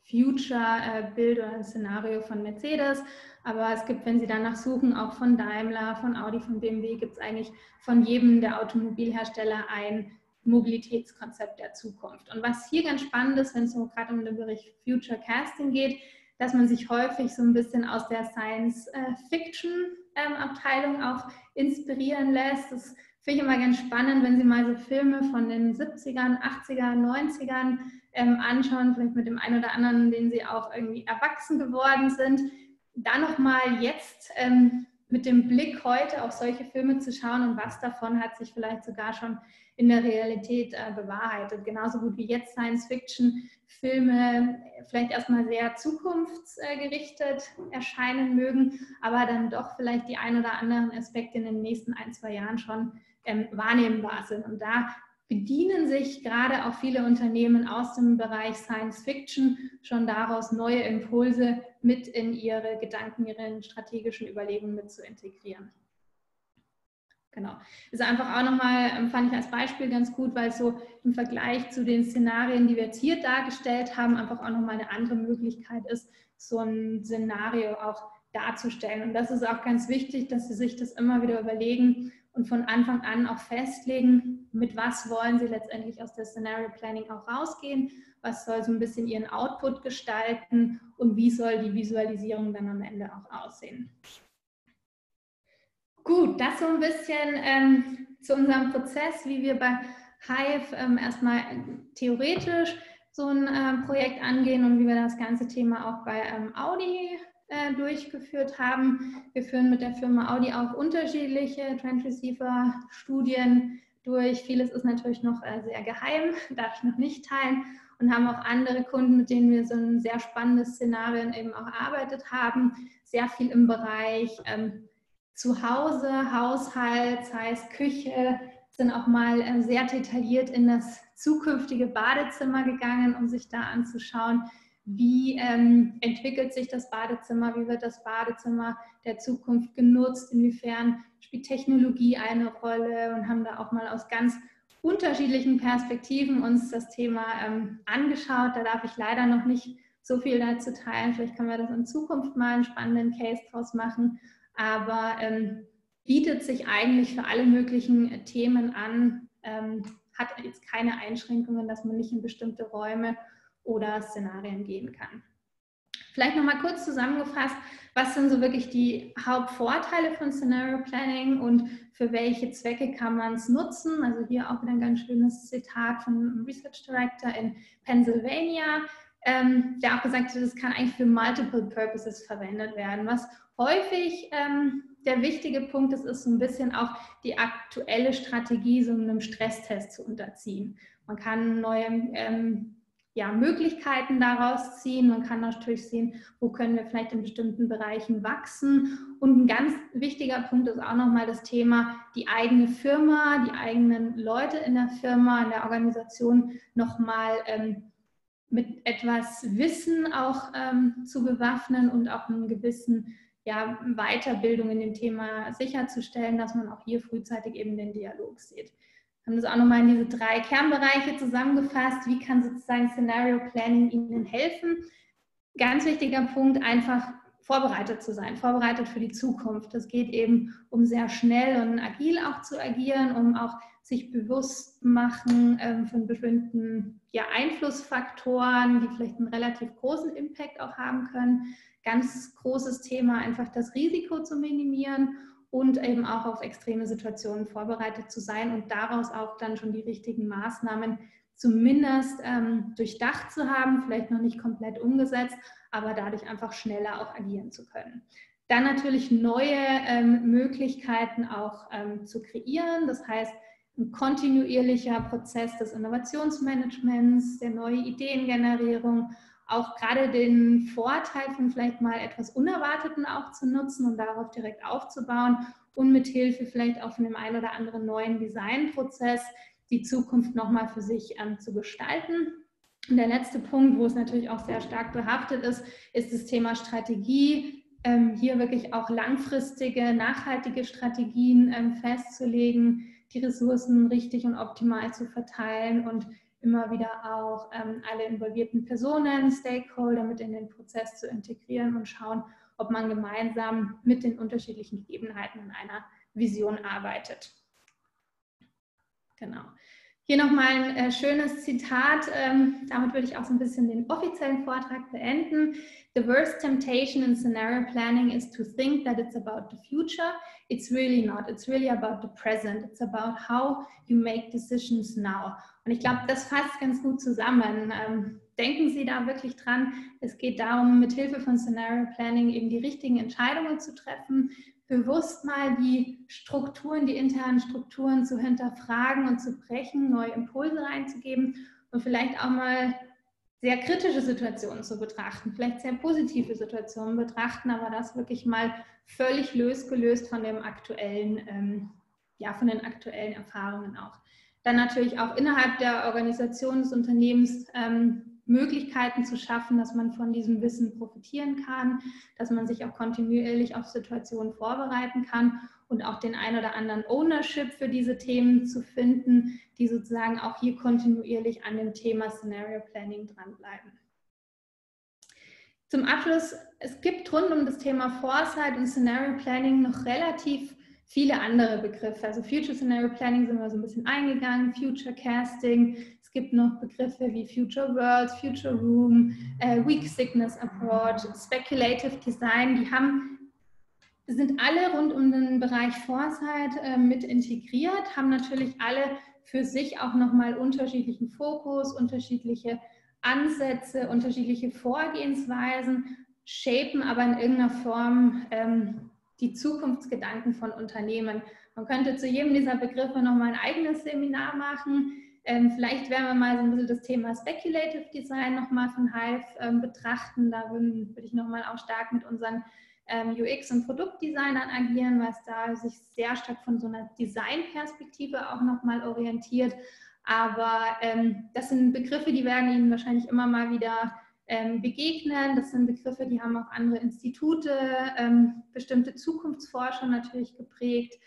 Future-Bild oder ein Szenario von Mercedes, aber es gibt, wenn Sie danach suchen, auch von Daimler, von Audi, von BMW, gibt es eigentlich von jedem der Automobilhersteller ein Mobilitätskonzept der Zukunft. Und was hier ganz spannend ist, wenn es so gerade um den Bereich Future Casting geht, dass man sich häufig so ein bisschen aus der Science-Fiction-Abteilung auch inspirieren lässt. Das finde ich immer ganz spannend, wenn Sie mal so Filme von den 70ern, 80ern, 90ern anschauen, vielleicht mit dem einen oder anderen, den Sie auch irgendwie erwachsen geworden sind. Da nochmal jetzt mit dem Blick heute auf solche Filme zu schauen und was davon hat sich vielleicht sogar schon in der Realität bewahrheitet. Genauso gut wie jetzt Science-Fiction-Filme vielleicht erstmal sehr zukunftsgerichtet erscheinen mögen, aber dann doch vielleicht die ein oder anderen Aspekte in den nächsten 1-2 Jahren schon wahrnehmbar sind. Und da bedienen sich gerade auch viele Unternehmen aus dem Bereich Science Fiction schon daraus, neue Impulse mit in ihre Gedanken, ihren strategischen Überlegungen mit zu integrieren. Genau. Das ist einfach auch nochmal, fand ich als Beispiel ganz gut, weil es so im Vergleich zu den Szenarien, die wir jetzt hier dargestellt haben, einfach auch nochmal eine andere Möglichkeit ist, so ein Szenario auch darzustellen. Und das ist auch ganz wichtig, dass Sie sich das immer wieder überlegen und von Anfang an auch festlegen, mit was wollen Sie letztendlich aus der Scenario Planning auch rausgehen, was soll so ein bisschen Ihren Output gestalten und wie soll die Visualisierung dann am Ende auch aussehen. Gut, das so ein bisschen zu unserem Prozess, wie wir bei Hive erstmal theoretisch so ein Projekt angehen und wie wir das ganze Thema auch bei Audi durchgeführt haben. Wir führen mit der Firma Audi auch unterschiedliche Trend Receiver Studien durch. Vieles ist natürlich noch sehr geheim, darf ich noch nicht teilen, und haben auch andere Kunden, mit denen wir so ein sehr spannendes Szenarien eben auch erarbeitet haben. Sehr viel im Bereich Zuhause, Haushalt, das heißt Küche, sind auch mal sehr detailliert in das zukünftige Badezimmer gegangen, um sich da anzuschauen, wie entwickelt sich das Badezimmer, wie wird das Badezimmer der Zukunft genutzt, inwiefern spielt Technologie eine Rolle, und haben da auch mal aus ganz unterschiedlichen Perspektiven uns das Thema angeschaut. Da darf ich leider noch nicht so viel dazu teilen, vielleicht können wir das in Zukunft mal einen spannenden Case draus machen, aber bietet sich eigentlich für alle möglichen Themen an, hat jetzt keine Einschränkungen, dass man nicht in bestimmte Räume oder Szenarien gehen kann. Vielleicht nochmal kurz zusammengefasst, was sind so wirklich die Hauptvorteile von Scenario Planning und für welche Zwecke kann man es nutzen? Also hier auch wieder ein ganz schönes Zitat von einem Research Director in Pennsylvania, der auch gesagt hat, es kann eigentlich für multiple purposes verwendet werden. Was häufig der wichtige Punkt ist, ist so ein bisschen auch die aktuelle Strategie so einem Stresstest zu unterziehen. Man kann neue Möglichkeiten daraus ziehen. Man kann natürlich sehen, wo können wir vielleicht in bestimmten Bereichen wachsen. Und ein ganz wichtiger Punkt ist auch nochmal das Thema, die eigene Firma, die eigenen Leute in der Firma, in der Organisation nochmal mit etwas Wissen auch zu bewaffnen und auch einen gewissen Weiterbildung in dem Thema sicherzustellen, dass man auch hier frühzeitig eben den Dialog sieht. Wir haben das auch nochmal in diese 3 Kernbereiche zusammengefasst. Wie kann sozusagen Scenario Planning Ihnen helfen? Ganz wichtiger Punkt, einfach vorbereitet zu sein, vorbereitet für die Zukunft. Es geht eben um sehr schnell und agil auch zu agieren, um auch sich bewusst machen von bestimmten Einflussfaktoren, die vielleicht einen relativ großen Impact auch haben können. Ganz großes Thema, einfach das Risiko zu minimieren und eben auch auf extreme Situationen vorbereitet zu sein und daraus auch dann schon die richtigen Maßnahmen zumindest durchdacht zu haben, vielleicht noch nicht komplett umgesetzt, aber dadurch einfach schneller auch agieren zu können. Dann natürlich neue Möglichkeiten auch zu kreieren, das heißt ein kontinuierlicher Prozess des Innovationsmanagements, der neue Ideengenerierung, auch gerade den Vorteil von vielleicht mal etwas Unerwarteten auch zu nutzen und darauf direkt aufzubauen und mit Hilfe vielleicht auch von dem einen oder anderen neuen Designprozess die Zukunft nochmal für sich zu gestalten. Und der letzte Punkt, wo es natürlich auch sehr stark behaftet ist, ist das Thema Strategie. Hier wirklich auch langfristige, nachhaltige Strategien festzulegen, die Ressourcen richtig und optimal zu verteilen und immer wieder auch alle involvierten Personen, Stakeholder mit in den Prozess zu integrieren und schauen, ob man gemeinsam mit den unterschiedlichen Gegebenheiten in einer Vision arbeitet. Genau. Hier nochmal ein schönes Zitat, damit würde ich auch so ein bisschen den offiziellen Vortrag beenden. The worst temptation in scenario planning is to think that it's about the future. It's really not. It's really about the present. It's about how you make decisions now. Und ich glaube, das fasst ganz gut zusammen. denken Sie da wirklich dran. Es geht darum, mit Hilfe von Scenario Planning eben die richtigen Entscheidungen zu treffen, bewusst mal die Strukturen, die internen Strukturen zu hinterfragen und zu brechen, neue Impulse reinzugeben und vielleicht auch mal sehr kritische Situationen zu betrachten, vielleicht sehr positive Situationen betrachten, aber das wirklich mal völlig losgelöst von dem aktuellen, von den aktuellen Erfahrungen auch. Dann natürlich auch innerhalb der Organisation des Unternehmens Möglichkeiten zu schaffen, dass man von diesem Wissen profitieren kann, dass man sich auch kontinuierlich auf Situationen vorbereiten kann und auch den ein oder anderen Ownership für diese Themen zu finden, die sozusagen auch hier kontinuierlich an dem Thema Scenario Planning dranbleiben. Zum Abschluss, es gibt rund um das Thema Foresight und Scenario Planning noch relativ viele andere Begriffe. Also Future Scenario Planning sind wir so ein bisschen eingegangen, Future Casting, es gibt noch Begriffe wie Future World, Future Room, Weak Sickness Approach, Speculative Design, die sind alle rund um den Bereich Foresight mit integriert, haben natürlich alle für sich auch nochmal unterschiedlichen Fokus, unterschiedliche Ansätze, unterschiedliche Vorgehensweisen, shapen aber in irgendeiner Form die Zukunftsgedanken von Unternehmen. Man könnte zu jedem dieser Begriffe nochmal ein eigenes Seminar machen. Vielleicht werden wir mal so ein bisschen das Thema Speculative Design nochmal von Hive betrachten. Da würde ich nochmal auch stark mit unseren UX- und Produktdesignern agieren, was da sich sehr stark von so einer Designperspektive auch nochmal orientiert. Aber das sind Begriffe, die werden Ihnen wahrscheinlich immer mal wieder begegnen. Das sind Begriffe, die haben auch andere Institute, bestimmte Zukunftsforscher natürlich geprägt.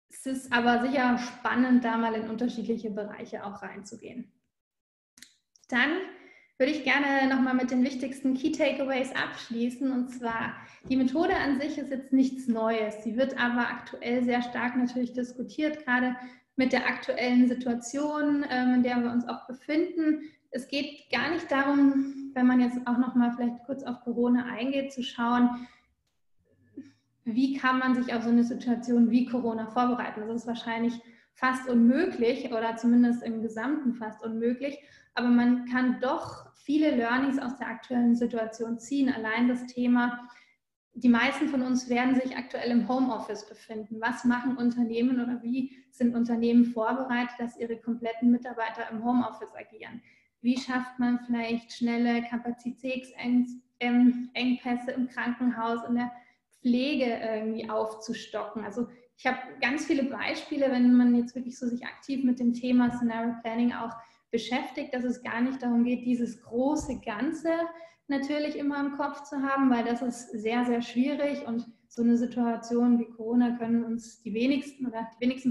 Es ist aber sicher spannend, da mal in unterschiedliche Bereiche auch reinzugehen. Dann würde ich gerne nochmal mit den wichtigsten Key Takeaways abschließen. Und zwar, die Methode an sich ist jetzt nichts Neues. Sie wird aber aktuell sehr stark natürlich diskutiert, gerade mit der aktuellen Situation, in der wir uns auch befinden. Es geht gar nicht darum, wenn man jetzt auch nochmal vielleicht kurz auf Corona eingeht, zu schauen, wie kann man sich auf so eine Situation wie Corona vorbereiten. Das ist wahrscheinlich fast unmöglich oder zumindest im Gesamten fast unmöglich. Aber man kann doch viele Learnings aus der aktuellen Situation ziehen. Allein das Thema, die meisten von uns werden sich aktuell im Homeoffice befinden. Was machen Unternehmen oder wie sind Unternehmen vorbereitet, dass ihre kompletten Mitarbeiter im Homeoffice agieren? Wie schafft man vielleicht schnelle Kapazitätsengpässe im Krankenhaus, in der Pflege irgendwie aufzustocken? Also ich habe ganz viele Beispiele, wenn man jetzt wirklich so sich aktiv mit dem Thema Scenario Planning auch beschäftigt, dass es gar nicht darum geht, dieses große Ganze natürlich immer im Kopf zu haben, weil das ist sehr, sehr schwierig und so eine Situation wie Corona können uns die wenigsten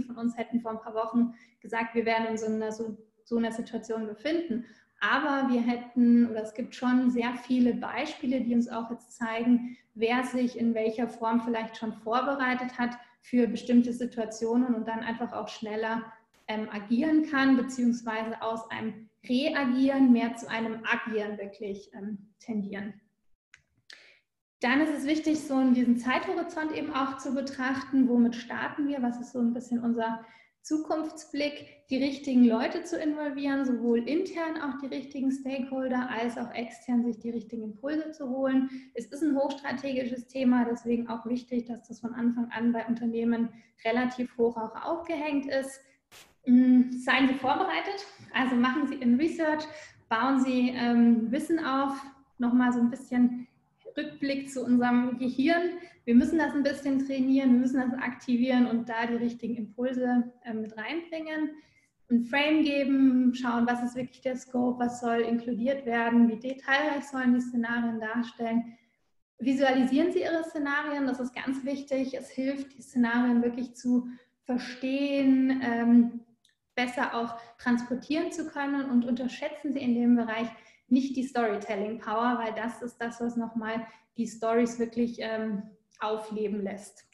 von uns hätten vor ein paar Wochen gesagt, wir werden in so einer Situation befinden. Aber es gibt schon sehr viele Beispiele, die uns auch jetzt zeigen, wer sich in welcher Form vielleicht schon vorbereitet hat für bestimmte Situationen und dann einfach auch schneller agieren kann, beziehungsweise aus einem Reagieren mehr zu einem Agieren wirklich tendieren. Dann ist es wichtig, so in diesen Zeithorizont eben auch zu betrachten, womit starten wir, was ist so ein bisschen unser Zukunftsblick, die richtigen Leute zu involvieren, sowohl intern auch die richtigen Stakeholder, als auch extern sich die richtigen Impulse zu holen. Es ist ein hochstrategisches Thema, deswegen auch wichtig, dass das von Anfang an bei Unternehmen relativ hoch auch aufgehängt ist. Seien Sie vorbereitet, also machen Sie in Research, bauen Sie Wissen auf, nochmal so ein bisschen Rückblick zu unserem Gehirn. Wir müssen das ein bisschen trainieren, wir müssen das aktivieren und da die richtigen Impulse mit reinbringen. Ein Frame geben, schauen, was ist wirklich der Scope, was soll inkludiert werden, wie detailreich sollen die Szenarien darstellen. Visualisieren Sie Ihre Szenarien, das ist ganz wichtig. Es hilft, die Szenarien wirklich zu verstehen, besser auch transportieren zu können und unterschätzen Sie in dem Bereich nicht die Storytelling-Power, weil das ist das, was nochmal die Stories wirklich aufleben lässt.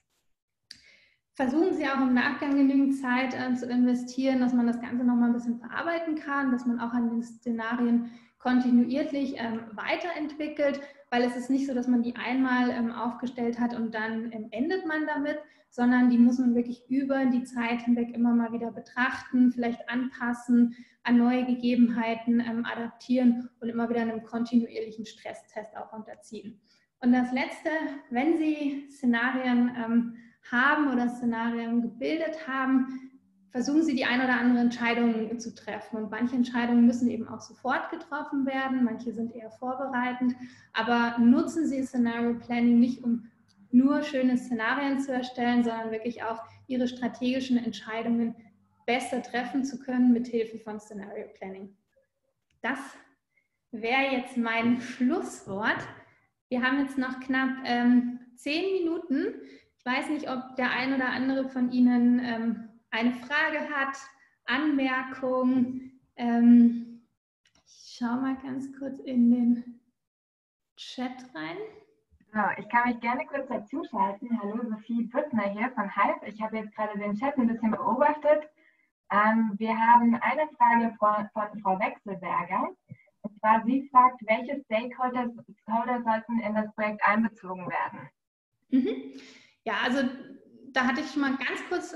Versuchen Sie auch im Nachgang genügend Zeit zu investieren, dass man das Ganze nochmal ein bisschen verarbeiten kann, dass man auch an den Szenarien kontinuierlich weiterentwickelt weil es ist nicht so, dass man die einmal aufgestellt hat und dann endet man damit, sondern die muss man wirklich über die Zeit hinweg immer mal wieder betrachten, vielleicht anpassen, an neue Gegebenheiten adaptieren und immer wieder einem kontinuierlichen Stresstest auch unterziehen. Und das Letzte, wenn Sie Szenarien haben oder Szenarien gebildet haben, versuchen Sie die ein oder andere Entscheidung zu treffen. Und manche Entscheidungen müssen eben auch sofort getroffen werden, manche sind eher vorbereitend, aber nutzen Sie Scenario Planning nicht, um nur schöne Szenarien zu erstellen, sondern wirklich auch Ihre strategischen Entscheidungen besser treffen zu können mit Hilfe von Scenario Planning. Das wäre jetzt mein Schlusswort. Wir haben jetzt noch knapp 10 Minuten. Ich weiß nicht, ob der ein oder andere von Ihnen eine Frage hat, Anmerkung. Ich schaue mal ganz kurz in den Chat rein. So, ich kann mich gerne kurz dazuschalten. Hallo, Sophie Büttner hier von Hype. Ich habe jetzt gerade den Chat ein bisschen beobachtet. Wir haben eine Frage von Frau Wechselberger. Und zwar, sie fragt, welche Stakeholder sollten in das Projekt einbezogen werden? Ja, also da hatte ich schon mal ganz kurz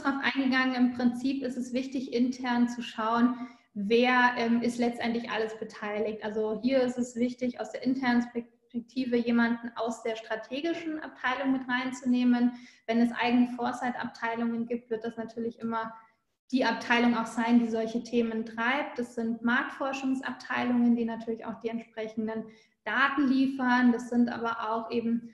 drauf eingegangen. Im Prinzip ist es wichtig, intern zu schauen, wer ist letztendlich alles beteiligt. Also hier ist es wichtig, aus der internen Perspektive jemanden aus der strategischen Abteilung mit reinzunehmen. Wenn es eigene Foresight-Abteilungen gibt, wird das natürlich immer die Abteilung auch sein, die solche Themen treibt. Das sind Marktforschungsabteilungen, die natürlich auch die entsprechenden Daten liefern. Das sind aber auch eben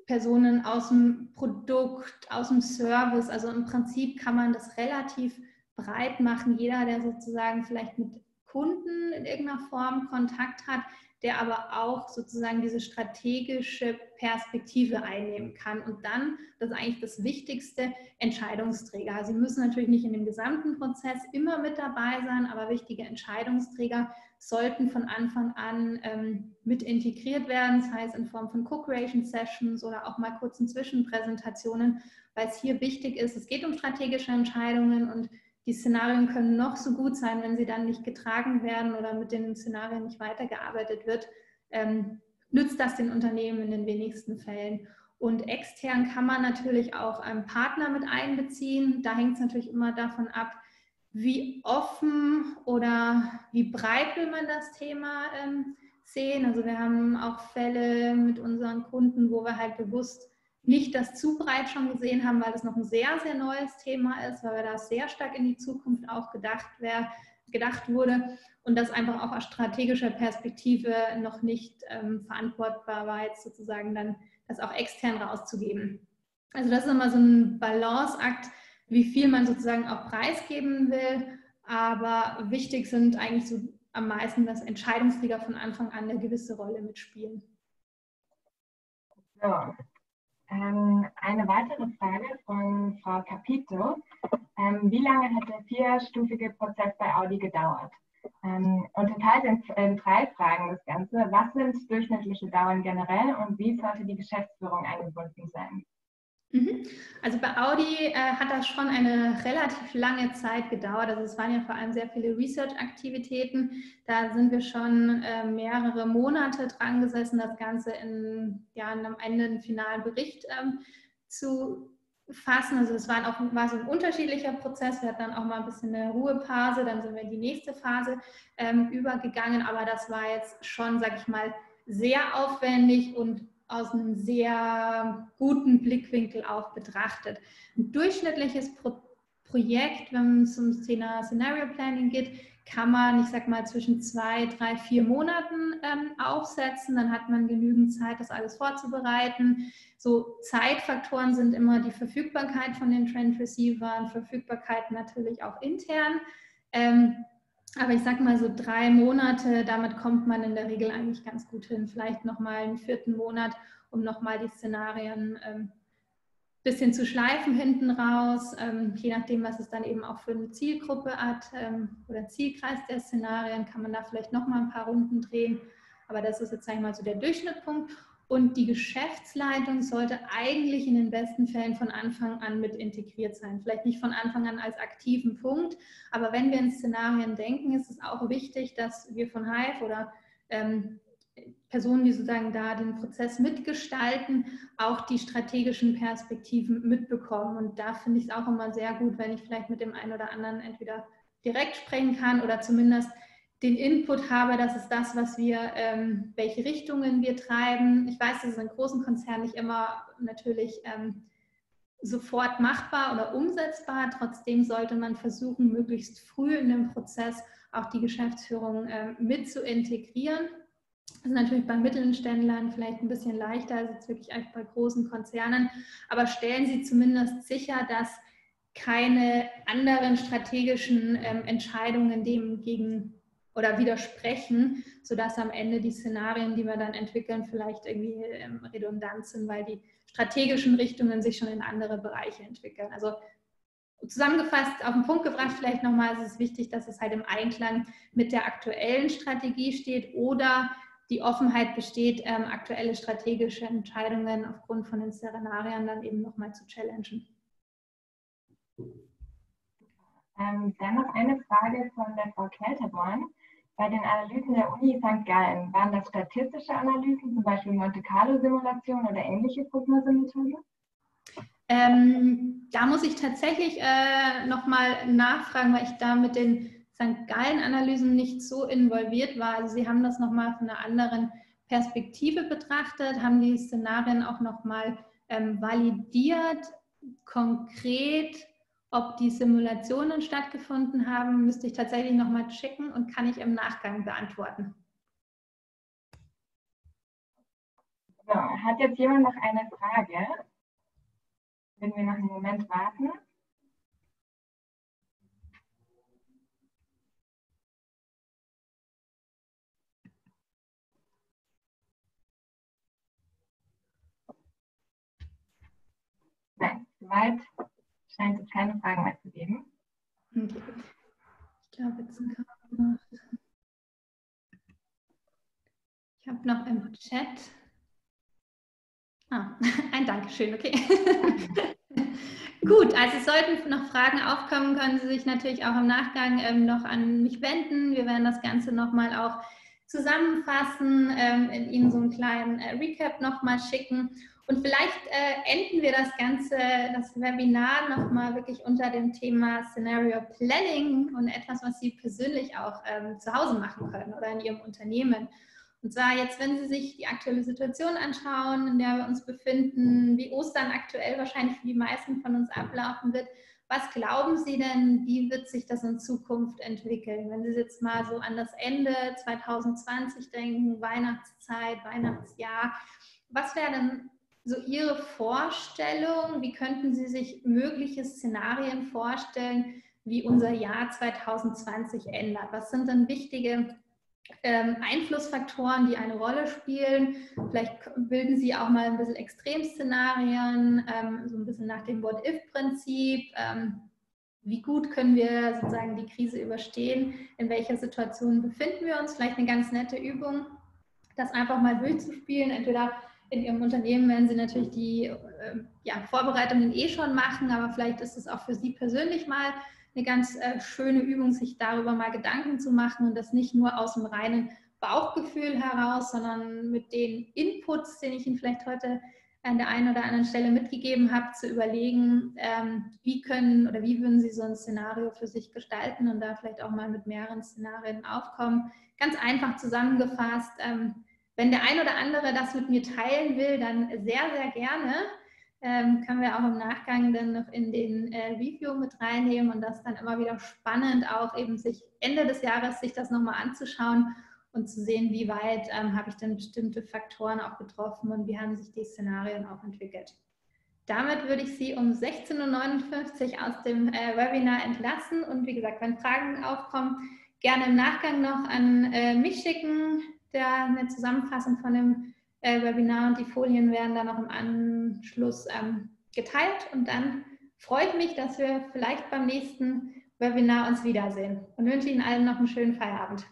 Personen aus dem Produkt, aus dem Service. Also im Prinzip kann man das relativ breit machen. Jeder, der sozusagen vielleicht mit Kunden in irgendeiner Form Kontakt hat, der aber auch sozusagen diese strategische Perspektive einnehmen kann. Und dann, das ist eigentlich das Wichtigste, Entscheidungsträger. Sie müssen natürlich nicht in dem gesamten Prozess immer mit dabei sein, aber wichtige Entscheidungsträger sollten von Anfang an mit integriert werden, das heißt in Form von Co-Creation Sessions oder auch mal kurzen Zwischenpräsentationen, weil es hier wichtig ist, es geht um strategische Entscheidungen und die Szenarien können noch so gut sein, wenn sie dann nicht getragen werden oder mit den Szenarien nicht weitergearbeitet wird, nützt das den Unternehmen in den wenigsten Fällen. Und extern kann man natürlich auch einen Partner mit einbeziehen. Da hängt es natürlich immer davon ab, wie offen oder wie breit will man das Thema sehen. Also wir haben auch Fälle mit unseren Kunden, wo wir halt bewusst nicht das zu breit schon gesehen haben, weil das noch ein sehr, sehr neues Thema ist, weil wir da sehr stark in die Zukunft auch gedacht wurde und das einfach auch aus strategischer Perspektive noch nicht verantwortbar war, jetzt sozusagen dann das auch extern rauszugeben. Also das ist immer so ein Balanceakt, wie viel man sozusagen auch preisgeben will, aber wichtig sind eigentlich so am meisten, dass Entscheidungsträger von Anfang an eine gewisse Rolle mitspielen. So. Eine weitere Frage von Frau Capito. Wie lange hat der 4-stufige Prozess bei Audi gedauert? Unterteilt in 3 Fragen das Ganze. Was sind durchschnittliche Dauern generell und wie sollte die Geschäftsführung eingebunden sein? Also bei Audi hat das schon eine relativ lange Zeit gedauert. Also es waren ja vor allem sehr viele Research-Aktivitäten. Da sind wir schon mehrere Monate dran gesessen, das Ganze am Ende einen finalen Bericht zu fassen. Also es war so ein unterschiedlicher Prozess. Wir hatten dann auch mal ein bisschen eine Ruhephase, dann sind wir in die nächste Phase übergegangen. Aber das war jetzt schon, sag ich mal, sehr aufwendig und aus einem sehr guten Blickwinkel auch betrachtet. Ein durchschnittliches Projekt, wenn es um das Thema Scenario Planning geht, kann man, ich sag mal, zwischen 2, 3, 4 Monaten aufsetzen. Dann hat man genügend Zeit, das alles vorzubereiten. So Zeitfaktoren sind immer die Verfügbarkeit von den Trend Receivern, Verfügbarkeit natürlich auch intern. Aber ich sag mal so 3 Monate, damit kommt man in der Regel eigentlich ganz gut hin. Vielleicht nochmal einen 4. Monat, um nochmal die Szenarien ein bisschen zu schleifen hinten raus, je nachdem, was es dann eben auch für eine Zielgruppe hat oder Zielkreis der Szenarien, kann man da vielleicht nochmal ein paar Runden drehen. Aber das ist jetzt, sag ich mal, so der Durchschnittspunkt. Und die Geschäftsleitung sollte eigentlich in den besten Fällen von Anfang an mit integriert sein. Vielleicht nicht von Anfang an als aktiven Punkt, aber wenn wir in Szenarien denken, ist es auch wichtig, dass wir von Hive oder Personen, die sozusagen da den Prozess mitgestalten, auch die strategischen Perspektiven mitbekommen. Und da finde ich es auch immer sehr gut, wenn ich vielleicht mit dem einen oder anderen entweder direkt sprechen kann oder zumindest den Input habe, das ist das, was wir, welche Richtungen wir treiben. Ich weiß, das ist in großen Konzernen nicht immer natürlich sofort machbar oder umsetzbar. Trotzdem sollte man versuchen, möglichst früh in dem Prozess auch die Geschäftsführung mit zu integrieren. Das ist natürlich bei Mittelständlern vielleicht ein bisschen leichter als jetzt wirklich einfach bei großen Konzernen. Aber stellen Sie zumindest sicher, dass keine anderen strategischen Entscheidungen dem gegen oder widersprechen, sodass am Ende die Szenarien, die wir dann entwickeln, vielleicht irgendwie redundant sind, weil die strategischen Richtungen sich schon in andere Bereiche entwickeln. Also zusammengefasst, auf den Punkt gebracht, vielleicht nochmal, ist es wichtig, dass es halt im Einklang mit der aktuellen Strategie steht oder die Offenheit besteht, aktuelle strategische Entscheidungen aufgrund von den Szenarien dann eben nochmal zu challengen. Dann noch eine Frage von der Frau Kelterborn. Bei den Analysen der Uni St. Gallen, waren das statistische Analysen, zum Beispiel Monte-Carlo-Simulation oder ähnliche Prognosemethoden? Da muss ich tatsächlich nochmal nachfragen, weil ich da mit den St. Gallen-Analysen nicht so involviert war. Also Sie haben das nochmal von einer anderen Perspektive betrachtet, haben die Szenarien auch nochmal validiert, konkret, ob die Simulationen stattgefunden haben, müsste ich tatsächlich nochmal checken und kann ich im Nachgang beantworten. So, hat jetzt jemand noch eine Frage? Wenn wir noch einen Moment warten. Nein, soweit scheint es keine Fragen mehr zu geben. Okay. Ich glaube, jetzt noch. Ich habe noch im Chat. Ein Dankeschön, okay. Gut, also sollten noch Fragen aufkommen, können Sie sich natürlich auch im Nachgang noch an mich wenden. Wir werden das Ganze nochmal auch zusammenfassen, Ihnen so einen kleinen Recap nochmal schicken. Und vielleicht enden wir das Ganze, das Webinar nochmal wirklich unter dem Thema Scenario Planning und etwas, was Sie persönlich auch zu Hause machen können oder in Ihrem Unternehmen. Und zwar jetzt, wenn Sie sich die aktuelle Situation anschauen, in der wir uns befinden, wie Ostern aktuell wahrscheinlich für die meisten von uns ablaufen wird, was glauben Sie denn, wie wird sich das in Zukunft entwickeln? Wenn Sie jetzt mal so an das Ende 2020 denken, Weihnachtszeit, Weihnachtsjahr, was wäre denn so Ihre Vorstellung? Wie könnten Sie sich mögliche Szenarien vorstellen, wie unser Jahr 2020 ändert? Was sind denn wichtige Einflussfaktoren, die eine Rolle spielen? Vielleicht bilden Sie auch mal ein bisschen Extremszenarien, so ein bisschen nach dem What-If-Prinzip. Wie gut können wir sozusagen die Krise überstehen? In welcher Situation befinden wir uns? Vielleicht eine ganz nette Übung, das einfach mal durchzuspielen. Entweder in Ihrem Unternehmen werden Sie natürlich die Vorbereitungen schon machen, aber vielleicht ist es auch für Sie persönlich mal eine ganz schöne Übung, sich darüber mal Gedanken zu machen und das nicht nur aus dem reinen Bauchgefühl heraus, sondern mit den Inputs, den ich Ihnen vielleicht heute an der einen oder anderen Stelle mitgegeben habe, zu überlegen, wie würden Sie so ein Szenario für sich gestalten und da vielleicht auch mal mit mehreren Szenarien aufkommen. Ganz einfach zusammengefasst, wenn der ein oder andere das mit mir teilen will, dann sehr, sehr gerne. Können wir auch im Nachgang dann noch in den Review mit reinnehmen und das dann immer wieder spannend auch eben sich Ende des Jahres sich das nochmal anzuschauen und zu sehen, wie weit habe ich denn bestimmte Faktoren auch getroffen und wie haben sich die Szenarien auch entwickelt. Damit würde ich Sie um 16:59 Uhr aus dem Webinar entlassen und wie gesagt, wenn Fragen aufkommen, gerne im Nachgang noch an mich schicken, eine Zusammenfassung von dem Webinar und die Folien werden dann noch im Anschluss geteilt und dann freue ich mich, dass wir vielleicht beim nächsten Webinar uns wiedersehen und wünsche Ihnen allen noch einen schönen Feierabend.